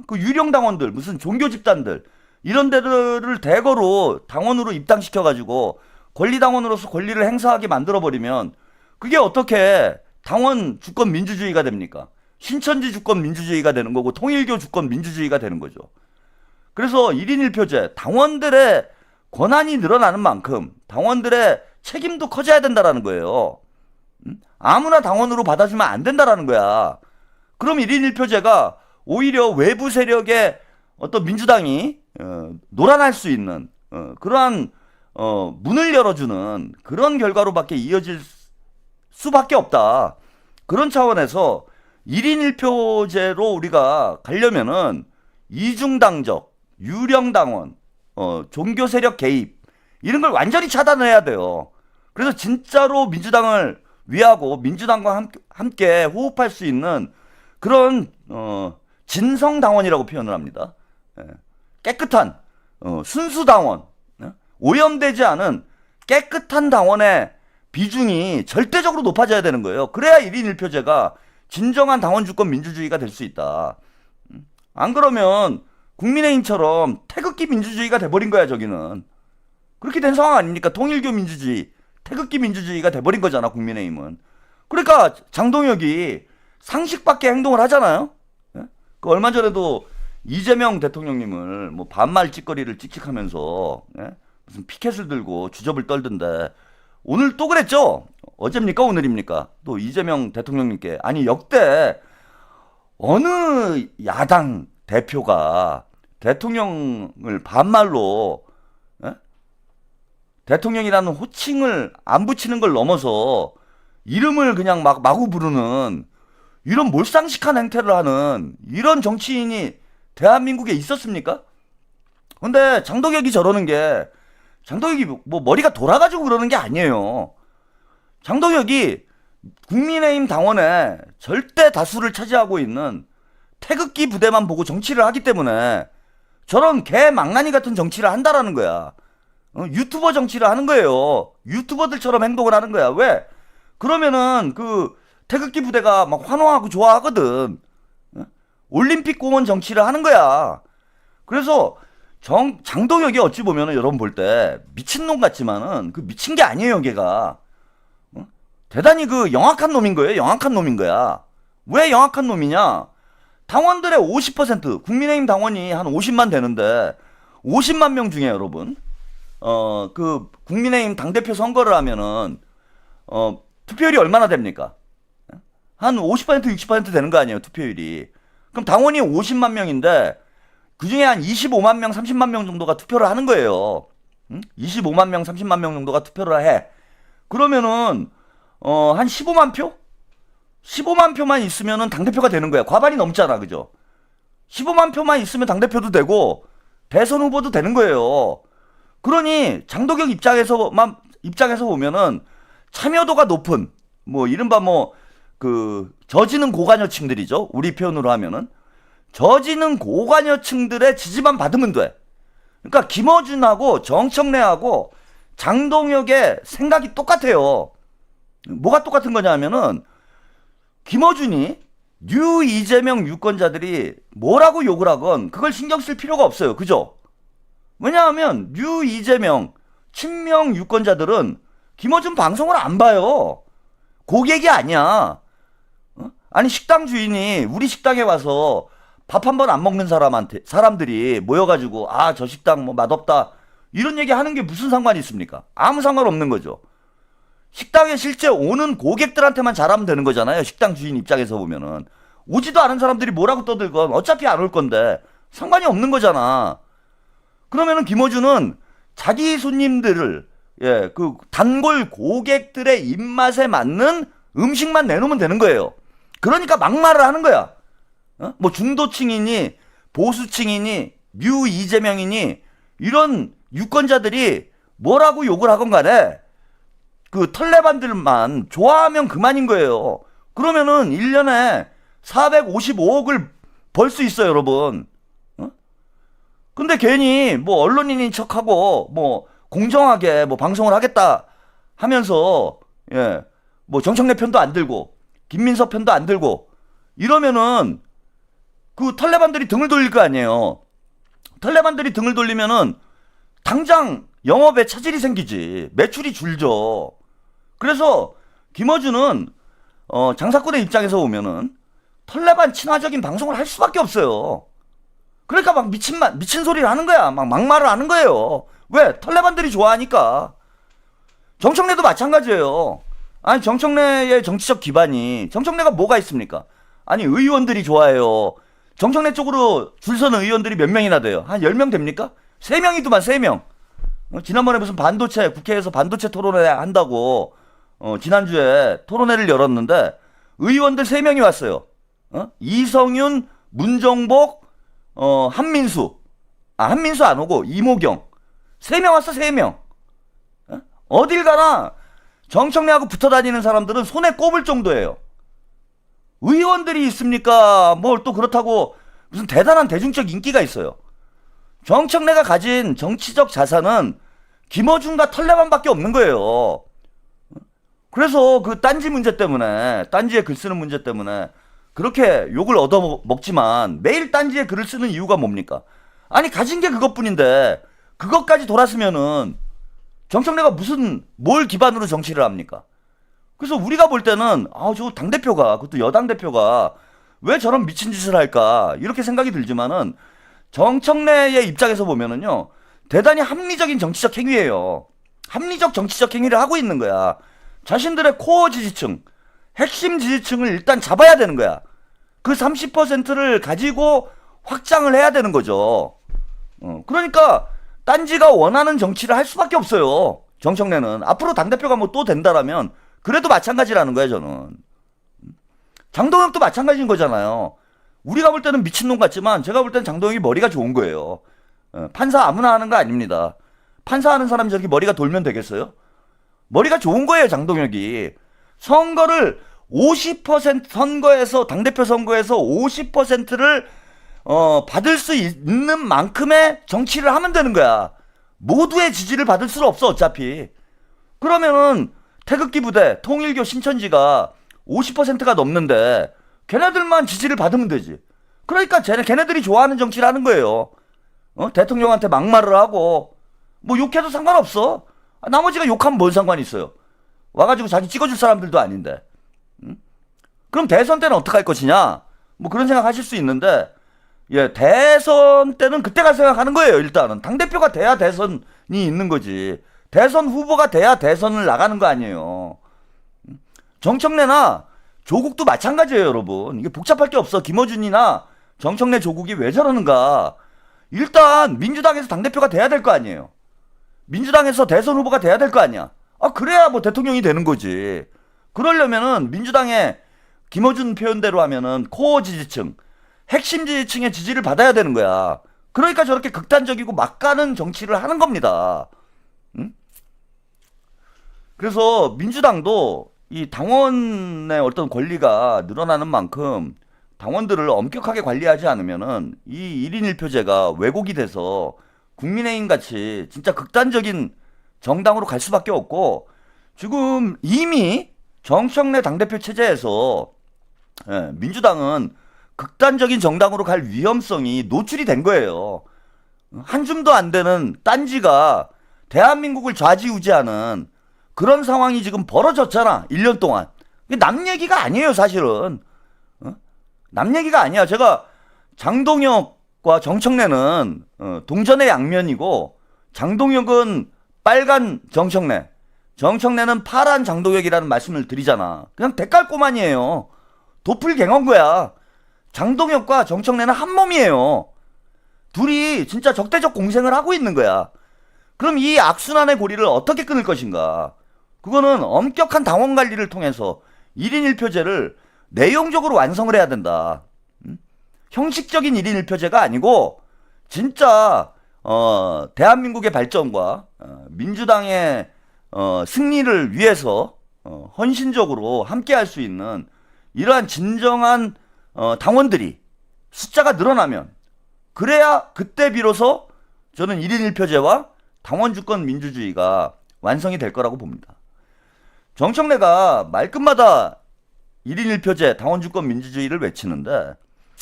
그 유령 당원들, 무슨 종교 집단들 이런 데들을 대거로 당원으로 입당시켜가지고 권리당원으로서 권리를 행사하게 만들어버리면 그게 어떻게 당원 주권 민주주의가 됩니까? 신천지 주권 민주주의가 되는 거고 통일교 주권 민주주의가 되는 거죠. 그래서 1인 1표제, 당원들의 권한이 늘어나는 만큼 당원들의 책임도 커져야 된다라는 거예요. 아무나 당원으로 받아주면 안 된다라는 거야. 그럼 1인 1표제가 오히려 외부 세력의 어떤 민주당이 놀아날 수 있는 그러한 문을 열어주는 그런 결과로밖에 이어질 수밖에 없다. 그런 차원에서 1인 1표제로 우리가 가려면은 이중당적, 유령당원, 종교 세력 개입 이런 걸 완전히 차단해야 돼요. 그래서 진짜로 민주당을 위하고 민주당과 함께 호흡할 수 있는 그런 진성당원이라고 표현을 합니다. 깨끗한 순수당원, 오염되지 않은 깨끗한 당원의 비중이 절대적으로 높아져야 되는 거예요. 그래야 1인 1표제가 진정한 당원주권 민주주의가 될 수 있다. 안 그러면 국민의힘처럼 태극기 민주주의가 돼버린 거야. 저기는 그렇게 된 상황 아닙니까? 통일교 민주주의, 태극기 민주주의가 돼버린 거잖아. 국민의힘은. 그러니까 장동혁이 상식 밖의 행동을 하잖아요. 그 얼마 전에도 이재명 대통령님을 뭐 반말 찌꺼리를 찍찍하면서 무슨 피켓을 들고 주접을 떨던데 오늘 또 그랬죠? 어제입니까? 오늘입니까? 또 이재명 대통령님께 아니 역대 어느 야당 대표가 대통령을 반말로 대통령이라는 호칭을 안 붙이는 걸 넘어서 이름을 그냥 막 마구 부르는 이런 몰상식한 행태를 하는 이런 정치인이 대한민국에 있었습니까? 근데 장동혁이 저러는 게 장동혁이 뭐 머리가 돌아가지고 그러는 게 아니에요. 장동혁이 국민의힘 당원의 절대 다수를 차지하고 있는 태극기 부대만 보고 정치를 하기 때문에 저런 개망나니 같은 정치를 한다라는 거야. 유튜버 정치를 하는 거예요. 유튜버들처럼 행동을 하는 거야. 왜? 그러면은 그 태극기 부대가 막 환호하고 좋아하거든. 올림픽 공원 정치를 하는 거야. 그래서 장동혁이 어찌 보면은 여러분 볼 때 미친놈 같지만은 그 미친 게 아니에요, 걔가. 어? 대단히 그 영악한 놈인 거예요, 영악한 놈인 거야. 왜 영악한 놈이냐? 당원들의 50%, 국민의힘 당원이 한 50만 되는데, 50만 명 중에 여러분, 그 국민의힘 당대표 선거를 하면은, 투표율이 얼마나 됩니까? 한 50%, 60% 되는 거 아니에요, 투표율이. 그럼 당원이 50만 명인데, 그 중에 한 25만 명, 30만 명 정도가 투표를 하는 거예요. 25만 명, 30만 명 정도가 투표를 해. 그러면은, 한 15만 표? 15만 표만 있으면은 당대표가 되는 거야. 과반이 넘잖아, 그죠? 15만 표만 있으면 당대표도 되고, 대선 후보도 되는 거예요. 그러니, 장동혁 입장에서 보면은, 참여도가 높은, 뭐, 이른바 저지능 고관여층들이죠. 우리 표현으로 하면은. 저지능 고관여층들의 지지만 받으면 돼. 그러니까 김어준하고 정청래하고 장동혁의 생각이 똑같아요. 뭐가 똑같은 거냐면은 김어준이 뉴 이재명 유권자들이 뭐라고 욕을 하건 그걸 신경 쓸 필요가 없어요. 그죠? 왜냐하면 뉴 이재명 친명 유권자들은 김어준 방송을 안 봐요. 고객이 아니야. 아니 식당 주인이 우리 식당에 와서 밥 한 번 안 먹는 사람들이 모여가지고 저 식당 뭐 맛없다 이런 얘기 하는 게 무슨 상관이 있습니까? 아무 상관없는 거죠. 식당에 실제 오는 고객들한테만 잘하면 되는 거잖아요. 식당 주인 입장에서 보면은 오지도 않은 사람들이 뭐라고 떠들건 어차피 안 올 건데 상관이 없는 거잖아. 그러면은 김어준은 자기 손님들을 그 단골 고객들의 입맛에 맞는 음식만 내놓으면 되는 거예요. 그러니까 막말을 하는 거야. 뭐 중도층이니 보수층이니 뉴 이재명이니 이런 유권자들이 뭐라고 욕을 하건 간에 그 털레반들만 좋아하면 그만인 거예요. 그러면은 1년에 455억을 벌 수 있어요, 여러분. 근데 괜히 뭐 언론인인 척하고 뭐 공정하게 뭐 방송을 하겠다 하면서 뭐 정청래 편도 안 들고 김민석 편도 안 들고 이러면은 그 털레반들이 등을 돌릴 거 아니에요. 털레반들이 등을 돌리면은 당장 영업에 차질이 생기지. 매출이 줄죠. 그래서 김어준은 장사꾼의 입장에서 보면은 털레반 친화적인 방송을 할 수밖에 없어요. 그러니까 막 미친 소리를 하는 거야. 막 막말을 하는 거예요. 왜? 털레반들이 좋아하니까. 정청래도 마찬가지예요. 아니 정청래의 정치적 기반이 정청래가 뭐가 있습니까? 아니 의원들이 좋아해요. 정청래 쪽으로 줄 서는 의원들이 몇 명이나 돼요? 한 10명 됩니까? 3명이더만 3명. 지난번에 무슨 국회에서 반도체 토론회 한다고 지난주에 토론회를 열었는데 의원들 3명이 왔어요. 이성윤, 문정복, 한민수. 한민수 안 오고 이모경. 3명 왔어, 3명. 어딜 가나 정청래하고 붙어 다니는 사람들은 손에 꼽을 정도예요. 의원들이 있습니까? 뭘 또 그렇다고 무슨 대단한 대중적 인기가 있어요. 정청래가 가진 정치적 자산은 김어준과 털레반밖에 없는 거예요. 그래서 그 딴지 문제 때문에, 딴지에 글 쓰는 문제 때문에 그렇게 욕을 얻어먹지만 매일 딴지에 글을 쓰는 이유가 뭡니까? 아니 가진 게 그것뿐인데 그것까지 돌았으면은 정청래가 뭘 기반으로 정치를 합니까? 그래서 우리가 볼 때는 저 당대표가, 그것도 여당 대표가 왜 저런 미친 짓을 할까 이렇게 생각이 들지만은 정청래의 입장에서 보면은요 대단히 합리적인 정치적 행위예요. 합리적 정치적 행위를 하고 있는 거야. 자신들의 코어 지지층, 핵심 지지층을 일단 잡아야 되는 거야. 그 30%를 가지고 확장을 해야 되는 거죠. 그러니까 딴지가 원하는 정치를 할 수밖에 없어요. 정청래는 앞으로 당대표가 뭐 또 된다라면 그래도 마찬가지라는 거야, 저는. 장동혁도 마찬가지인 거잖아요. 우리가 볼 때는 미친놈 같지만 제가 볼 때는 장동혁이 머리가 좋은 거예요. 판사 아무나 하는 거 아닙니다. 판사하는 사람이 저렇게 머리가 돌면 되겠어요? 머리가 좋은 거예요, 장동혁이. 선거를 50% 선거에서, 당대표 선거에서 50%를 받을 수 있는 만큼의 정치를 하면 되는 거야. 모두의 지지를 받을 수는 없어, 어차피. 그러면은 태극기 부대, 통일교, 신천지가 50%가 넘는데 걔네들만 지지를 받으면 되지. 그러니까 걔네들이 좋아하는 정치를 하는 거예요. 대통령한테 막말을 하고 뭐 욕해도 상관없어. 나머지가 욕하면 뭔 상관이 있어요. 와가지고 자기 찍어줄 사람들도 아닌데. 그럼 대선 때는 어떻게 할 것이냐? 뭐 그런 생각 하실 수 있는데, 예, 대선 때는 그때가 생각하는 거예요, 일단은. 당대표가 돼야 대선이 있는 거지. 대선 후보가 돼야 대선을 나가는 거 아니에요. 정청래나 조국도 마찬가지예요, 여러분. 이게 복잡할 게 없어. 김어준이나 정청래 조국이 왜 저러는가. 일단 민주당에서 당대표가 돼야 될 거 아니에요. 민주당에서 대선 후보가 돼야 될 거 아니야. 그래야 뭐 대통령이 되는 거지. 그러려면은 민주당의 김어준 표현대로 하면은 코어 지지층, 핵심 지지층의 지지를 받아야 되는 거야. 그러니까 저렇게 극단적이고 막가는 정치를 하는 겁니다. 응? 그래서 민주당도 이 당원의 어떤 권리가 늘어나는 만큼 당원들을 엄격하게 관리하지 않으면은 이 1인 1표제가 왜곡이 돼서 국민의힘 같이 진짜 극단적인 정당으로 갈 수밖에 없고, 지금 이미 정청래 당대표 체제에서 민주당은 극단적인 정당으로 갈 위험성이 노출이 된 거예요. 한 줌도 안 되는 딴지가 대한민국을 좌지우지하는 그런 상황이 지금 벌어졌잖아. 1년 동안. 이게 남 얘기가 아니에요, 사실은. 남 얘기가 아니야. 제가 장동혁과 정청래는 동전의 양면이고, 장동혁은 빨간 정청래, 정청래는 파란 장동혁이라는 말씀을 드리잖아. 그냥 대깔꼬만이에요. 도플갱어인 거야. 장동혁과 정청래는 한 몸이에요. 둘이 진짜 적대적 공생을 하고 있는 거야. 그럼 이 악순환의 고리를 어떻게 끊을 것인가? 그거는 엄격한 당원 관리를 통해서 1인 1표제를 내용적으로 완성을 해야 된다. 형식적인 1인 1표제가 아니고 진짜 대한민국의 발전과 민주당의 승리를 위해서 헌신적으로 함께 할 수 있는 이러한 진정한 당원들이 숫자가 늘어나면, 그래야 그때 비로소 저는 1인 1표제와 당원주권 민주주의가 완성이 될 거라고 봅니다. 정청래가 말끝마다 1인 1표제 당원주권 민주주의를 외치는데,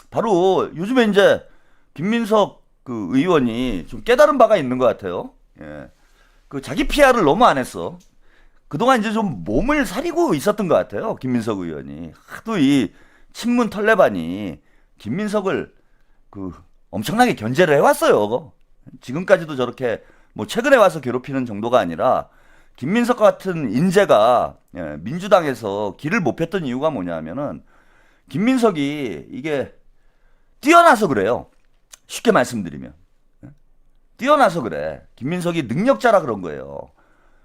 바로 요즘에 이제 김민석 그 의원이 좀 깨달은 바가 있는 것 같아요. 예. 그 자기 PR을 너무 안 했어. 그동안 이제 좀 몸을 사리고 있었던 것 같아요. 김민석 의원이. 하도 이 친문 털레반이 김민석을 그 엄청나게 견제를 해왔어요. 지금까지도 저렇게 뭐 최근에 와서 괴롭히는 정도가 아니라, 김민석 같은 인재가 민주당에서 길을 못 폈던 이유가 뭐냐면은, 김민석이 이게 뛰어나서 그래요. 쉽게 말씀드리면. 뛰어나서 그래. 김민석이 능력자라 그런 거예요.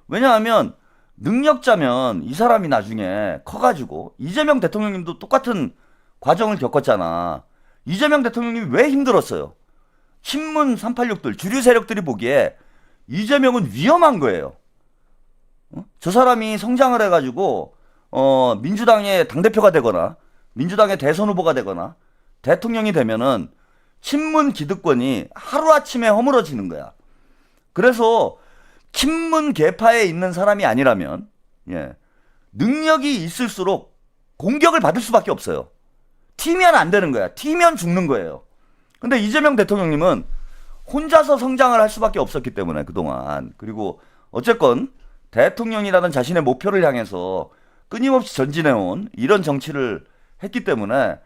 왜냐하면 능력자면 이 사람이 나중에 커가지고, 이재명 대통령님도 똑같은 과정을 겪었잖아. 이재명 대통령님이 왜 힘들었어요? 친문 386들, 주류 세력들이 보기에 이재명은 위험한 거예요. 저 사람이 성장을 해가지고 민주당의 당대표가 되거나 민주당의 대선 후보가 되거나 대통령이 되면은 친문 기득권이 하루아침에 허물어지는 거야. 그래서 친문 계파에 있는 사람이 아니라면 능력이 있을수록 공격을 받을 수밖에 없어요. 튀면 안 되는 거야. 튀면 죽는 거예요. 근데 이재명 대통령님은 혼자서 성장을 할 수밖에 없었기 때문에 그동안, 그리고 어쨌건 대통령이라는 자신의 목표를 향해서 끊임없이 전진해온 이런 정치를 했기 때문에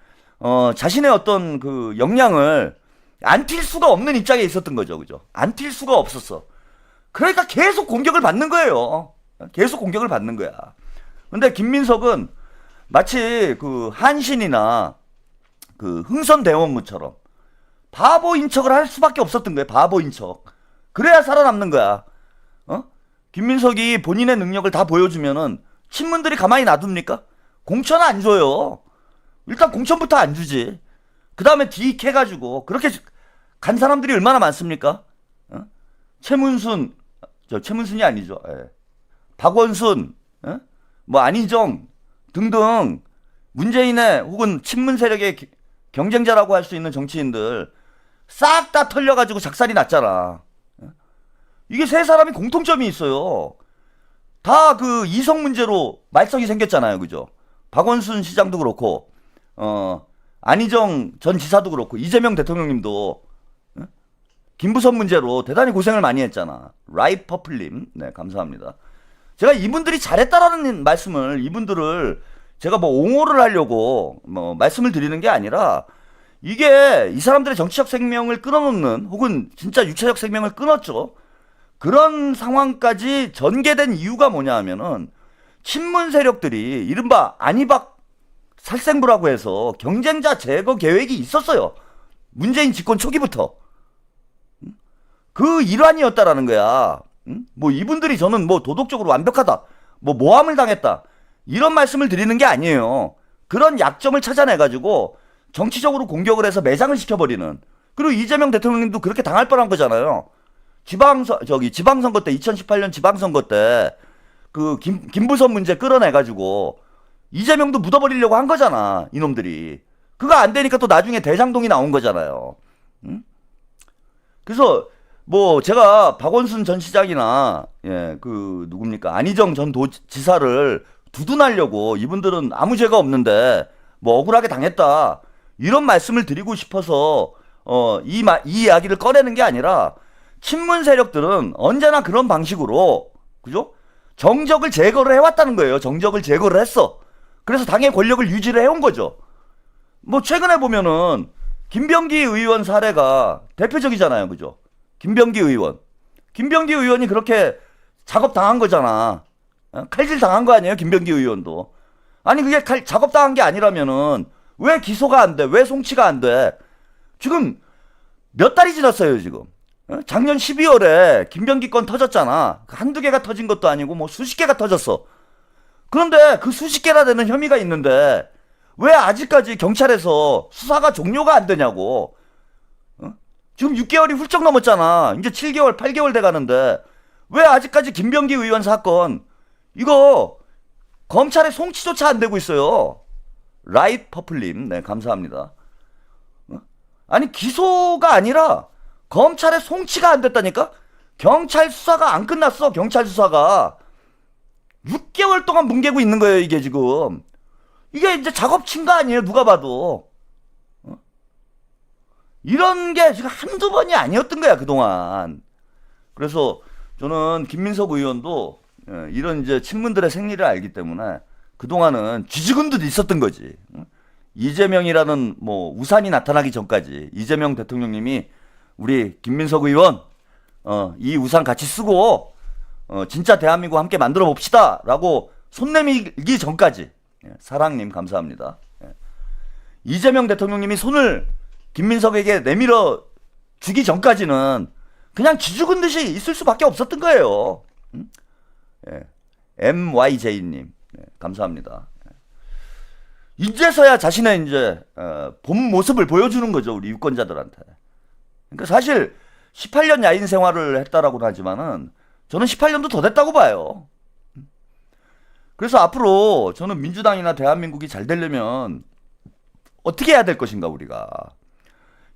자신의 어떤 그 역량을 안 튈 수가 없는 입장에 있었던 거죠. 그죠? 안 튈 수가 없었어. 그러니까 계속 공격을 받는 거예요. 계속 공격을 받는 거야. 근데 김민석은 마치 그 한신이나 그 흥선대원무처럼 바보인 척을 할 수밖에 없었던 거예요. 바보인 척. 그래야 살아남는 거야. 김민석이 본인의 능력을 다 보여주면은 친문들이 가만히 놔둡니까? 공천 안 줘요. 일단 공천부터 안 주지. 그 다음에 디익해가지고 그렇게 간 사람들이 얼마나 많습니까? 최문순, 최문순이 아니죠. 박원순, 뭐 안희정 등등 문재인의 혹은 친문 세력의 경쟁자라고 할 수 있는 정치인들 싹 다 털려가지고 작살이 났잖아. 이게 세 사람이 공통점이 있어요. 다 그 이성 문제로 말썽이 생겼잖아요. 그죠? 박원순 시장도 그렇고, 안희정 전 지사도 그렇고, 이재명 대통령님도 김부선 문제로 대단히 고생을 많이 했잖아. 라이트 퍼플님, 네, 감사합니다. 제가 이분들이 잘했다라는 말씀을, 이분들을 제가 뭐 옹호를 하려고 뭐 말씀을 드리는 게 아니라, 이게 이 사람들의 정치적 생명을 끊어놓는, 혹은 진짜 육체적 생명을 끊었죠. 그런 상황까지 전개된 이유가 뭐냐 하면은, 친문 세력들이 이른바 안희박 살생부라고 해서 경쟁자 제거 계획이 있었어요. 문재인 집권 초기부터. 그 일환이었다라는 거야. 뭐 이분들이 저는 뭐 도덕적으로 완벽하다, 뭐 모함을 당했다, 이런 말씀을 드리는 게 아니에요. 그런 약점을 찾아내가지고 정치적으로 공격을 해서 매장을 시켜버리는. 그리고 이재명 대통령님도 그렇게 당할 뻔한 거잖아요. 지방선거 때, 2018년 지방선거 때 그 김부선 문제 끌어내가지고 이재명도 묻어버리려고 한 거잖아, 이놈들이. 그거 안 되니까 또 나중에 대장동이 나온 거잖아요. 그래서 뭐 제가 박원순 전 시장이나 그 누굽니까, 안희정 전 도지사를 두둔하려고, 이분들은 아무 죄가 없는데 뭐 억울하게 당했다, 이런 말씀을 드리고 싶어서 이 이야기를 꺼내는 게 아니라, 친문 세력들은 언제나 그런 방식으로, 그죠? 정적을 제거를 해왔다는 거예요. 정적을 제거를 했어. 그래서 당의 권력을 유지를 해온 거죠. 뭐 최근에 보면은 김병기 의원 사례가 대표적이잖아요, 그죠? 김병기 의원이 그렇게 작업 당한 거잖아. 칼질 당한 거 아니에요, 김병기 의원도. 아니 그게 작업 당한 게 아니라면은 왜 기소가 안 돼? 왜 송치가 안 돼? 지금 몇 달이 지났어요, 지금. 작년 12월에 김병기 건 터졌잖아. 한두 개가 터진 것도 아니고 뭐 수십 개가 터졌어. 그런데 그 수십 개나 되는 혐의가 있는데 왜 아직까지 경찰에서 수사가 종료가 안 되냐고. 지금 6개월이 훌쩍 넘었잖아. 이제 7개월, 8개월 돼 가는데 왜 아직까지 김병기 의원 사건 이거 검찰의 송치조차 안 되고 있어요. 라이트 퍼플님, 네, 감사합니다. 아니 기소가 아니라 검찰의 송치가 안 됐다니까? 경찰 수사가 안 끝났어. 경찰 수사가 6개월 동안 뭉개고 있는 거예요, 이게 지금. 이게 이제 작업친 거 아니에요, 누가 봐도. 이런 게 지금 한두 번이 아니었던 거야, 그동안. 그래서 저는 김민석 의원도 이런 이제 친문들의 생리를 알기 때문에 그동안은 쥐죽은 듯 있었던 거지. 이재명이라는 뭐 우산이 나타나기 전까지 이재명 대통령님이 우리 김민석 의원 이 우산 같이 쓰고 진짜 대한민국 함께 만들어 봅시다 라고 손 내밀기 전까지. 사랑님 감사합니다. 이재명 대통령님이 손을 김민석에게 내밀어 주기 전까지는 그냥 쥐죽은 듯이 있을 수밖에 없었던 거예요. MYJ님 감사합니다. 이제서야 자신의 이제 본 모습을 보여주는 거죠, 우리 유권자들한테. 그러니까 사실 18년 야인 생활을 했다라고는 하지만은 저는 18년도 더 됐다고 봐요. 그래서 앞으로 저는 민주당이나 대한민국이 잘 되려면 어떻게 해야 될 것인가, 우리가.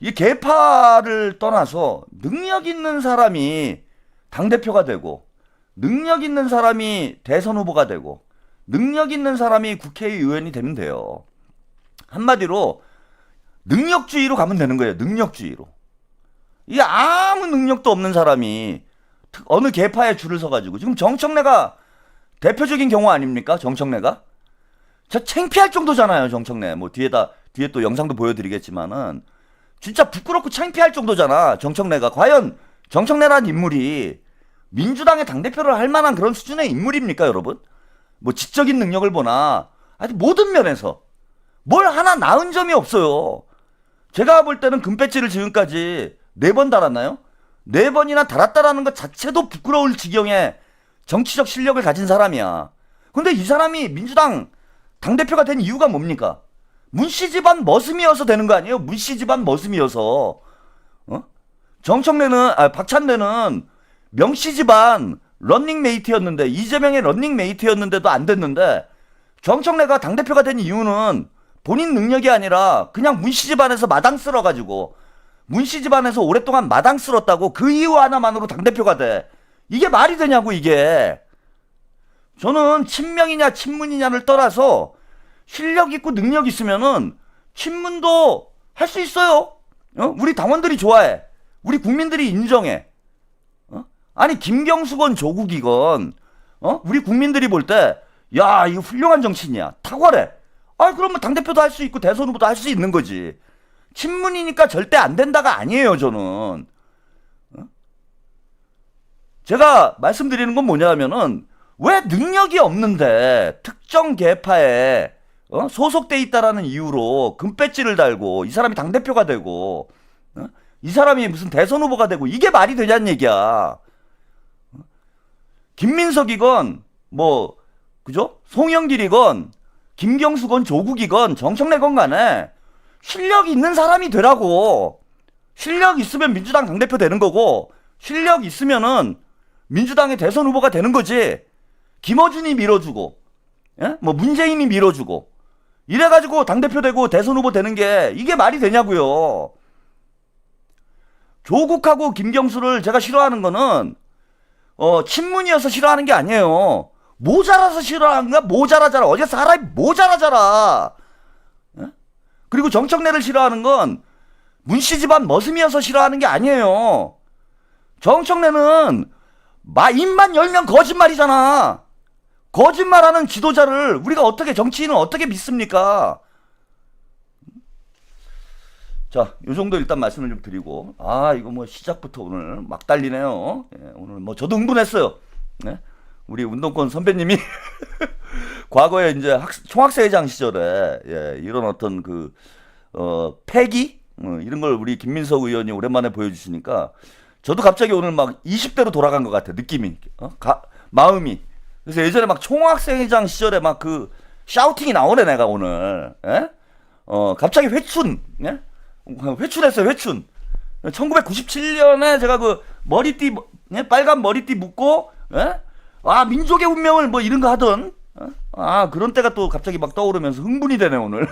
이 계파를 떠나서 능력 있는 사람이 당대표가 되고, 능력 있는 사람이 대선 후보가 되고, 능력 있는 사람이 국회의원이 되면 돼요. 한마디로 능력주의로 가면 되는 거예요. 능력주의로. 이게 아무 능력도 없는 사람이 어느 계파에 줄을 서가지고, 지금 정청래가 대표적인 경우 아닙니까? 정청래가 저 창피할 정도잖아요. 정청래 뭐 뒤에 또 영상도 보여드리겠지만은 진짜 부끄럽고 창피할 정도잖아. 정청래가 과연 정청래라는 인물이 민주당의 당대표를 할 만한 그런 수준의 인물입니까, 여러분? 뭐 지적인 능력을 보나 아니 모든 면에서 뭘 하나 나은 점이 없어요. 제가 볼 때는 금배지를 지금까지 4번 달았나요? 4번이나 달았다라는 것 자체도 부끄러울 지경의 정치적 실력을 가진 사람이야. 근데 이 사람이 민주당 당대표가 된 이유가 뭡니까? 문씨 집안 머슴이어서 되는 거 아니에요? 문씨 집안 머슴이어서. 박찬대는 명씨 집안 런닝메이트였는데, 이재명의 런닝메이트였는데도 안 됐는데, 정청래가 당대표가 된 이유는 본인 능력이 아니라 그냥 문씨 집안에서 마당 쓸어가지고, 문씨 집안에서 오랫동안 마당 쓸었다고 그 이유 하나만으로 당대표가 돼. 이게 말이 되냐고, 이게. 저는 친명이냐 친문이냐를 떠나서 실력 있고 능력 있으면은 친문도 할 수 있어요. 우리 당원들이 좋아해. 우리 국민들이 인정해. 아니 김경수건 조국이건 우리 국민들이 볼 때 야 이거 훌륭한 정치인이야 탁월해. 아 그러면 당대표도 할 수 있고 대선 후보도 할 수 있는 거지. 친문이니까 절대 안 된다가 아니에요 저는. 제가 말씀드리는 건 뭐냐면은 왜 능력이 없는데 특정 계파에 소속돼 있다라는 이유로 금배지를 달고 이 사람이 당대표가 되고 이 사람이 무슨 대선 후보가 되고 이게 말이 되냐는 얘기야. 김민석이건 뭐 그죠? 송영길이건 김경수건 조국이건 정청래건 간에 실력 있는 사람이 되라고. 실력 있으면 민주당 당대표 되는 거고 실력 있으면은 민주당의 대선 후보가 되는 거지. 김어준이 밀어주고 뭐 문재인이 밀어주고 이래가지고 당대표 되고 대선 후보 되는 게 이게 말이 되냐고요. 조국하고 김경수를 제가 싫어하는 거는 친문이어서 싫어하는 게 아니에요. 모자라서 싫어하는 거야. 모자라잖아. 어제 사람이 모자라잖아. 그리고 정청래를 싫어하는 건 문씨 집안 머슴이어서 싫어하는 게 아니에요. 정청래는 입만 열면 거짓말이잖아. 거짓말하는 지도자를 우리가 어떻게 정치인은 어떻게 믿습니까? 자, 요 정도 일단 말씀을 좀 드리고 이거 뭐 시작부터 오늘 막 달리네요. 예, 오늘 뭐 저도 흥분했어요. 네? 우리 운동권 선배님이 과거에 이제 총학생회장 시절에 이런 어떤 패기 이런 걸 우리 김민석 의원이 오랜만에 보여주시니까 저도 갑자기 오늘 막 20대로 돌아간 것 같아 느낌이 마음이. 그래서 예전에 막 총학생회장 시절에 막 샤우팅이 나오네 내가 오늘. 예? 갑자기 회춘했어요 회춘. 1997년에 제가 머리띠 빨간 머리띠 묶고 민족의 운명을 뭐 이런 거 하던 그런 때가 또 갑자기 막 떠오르면서 흥분이 되네 오늘.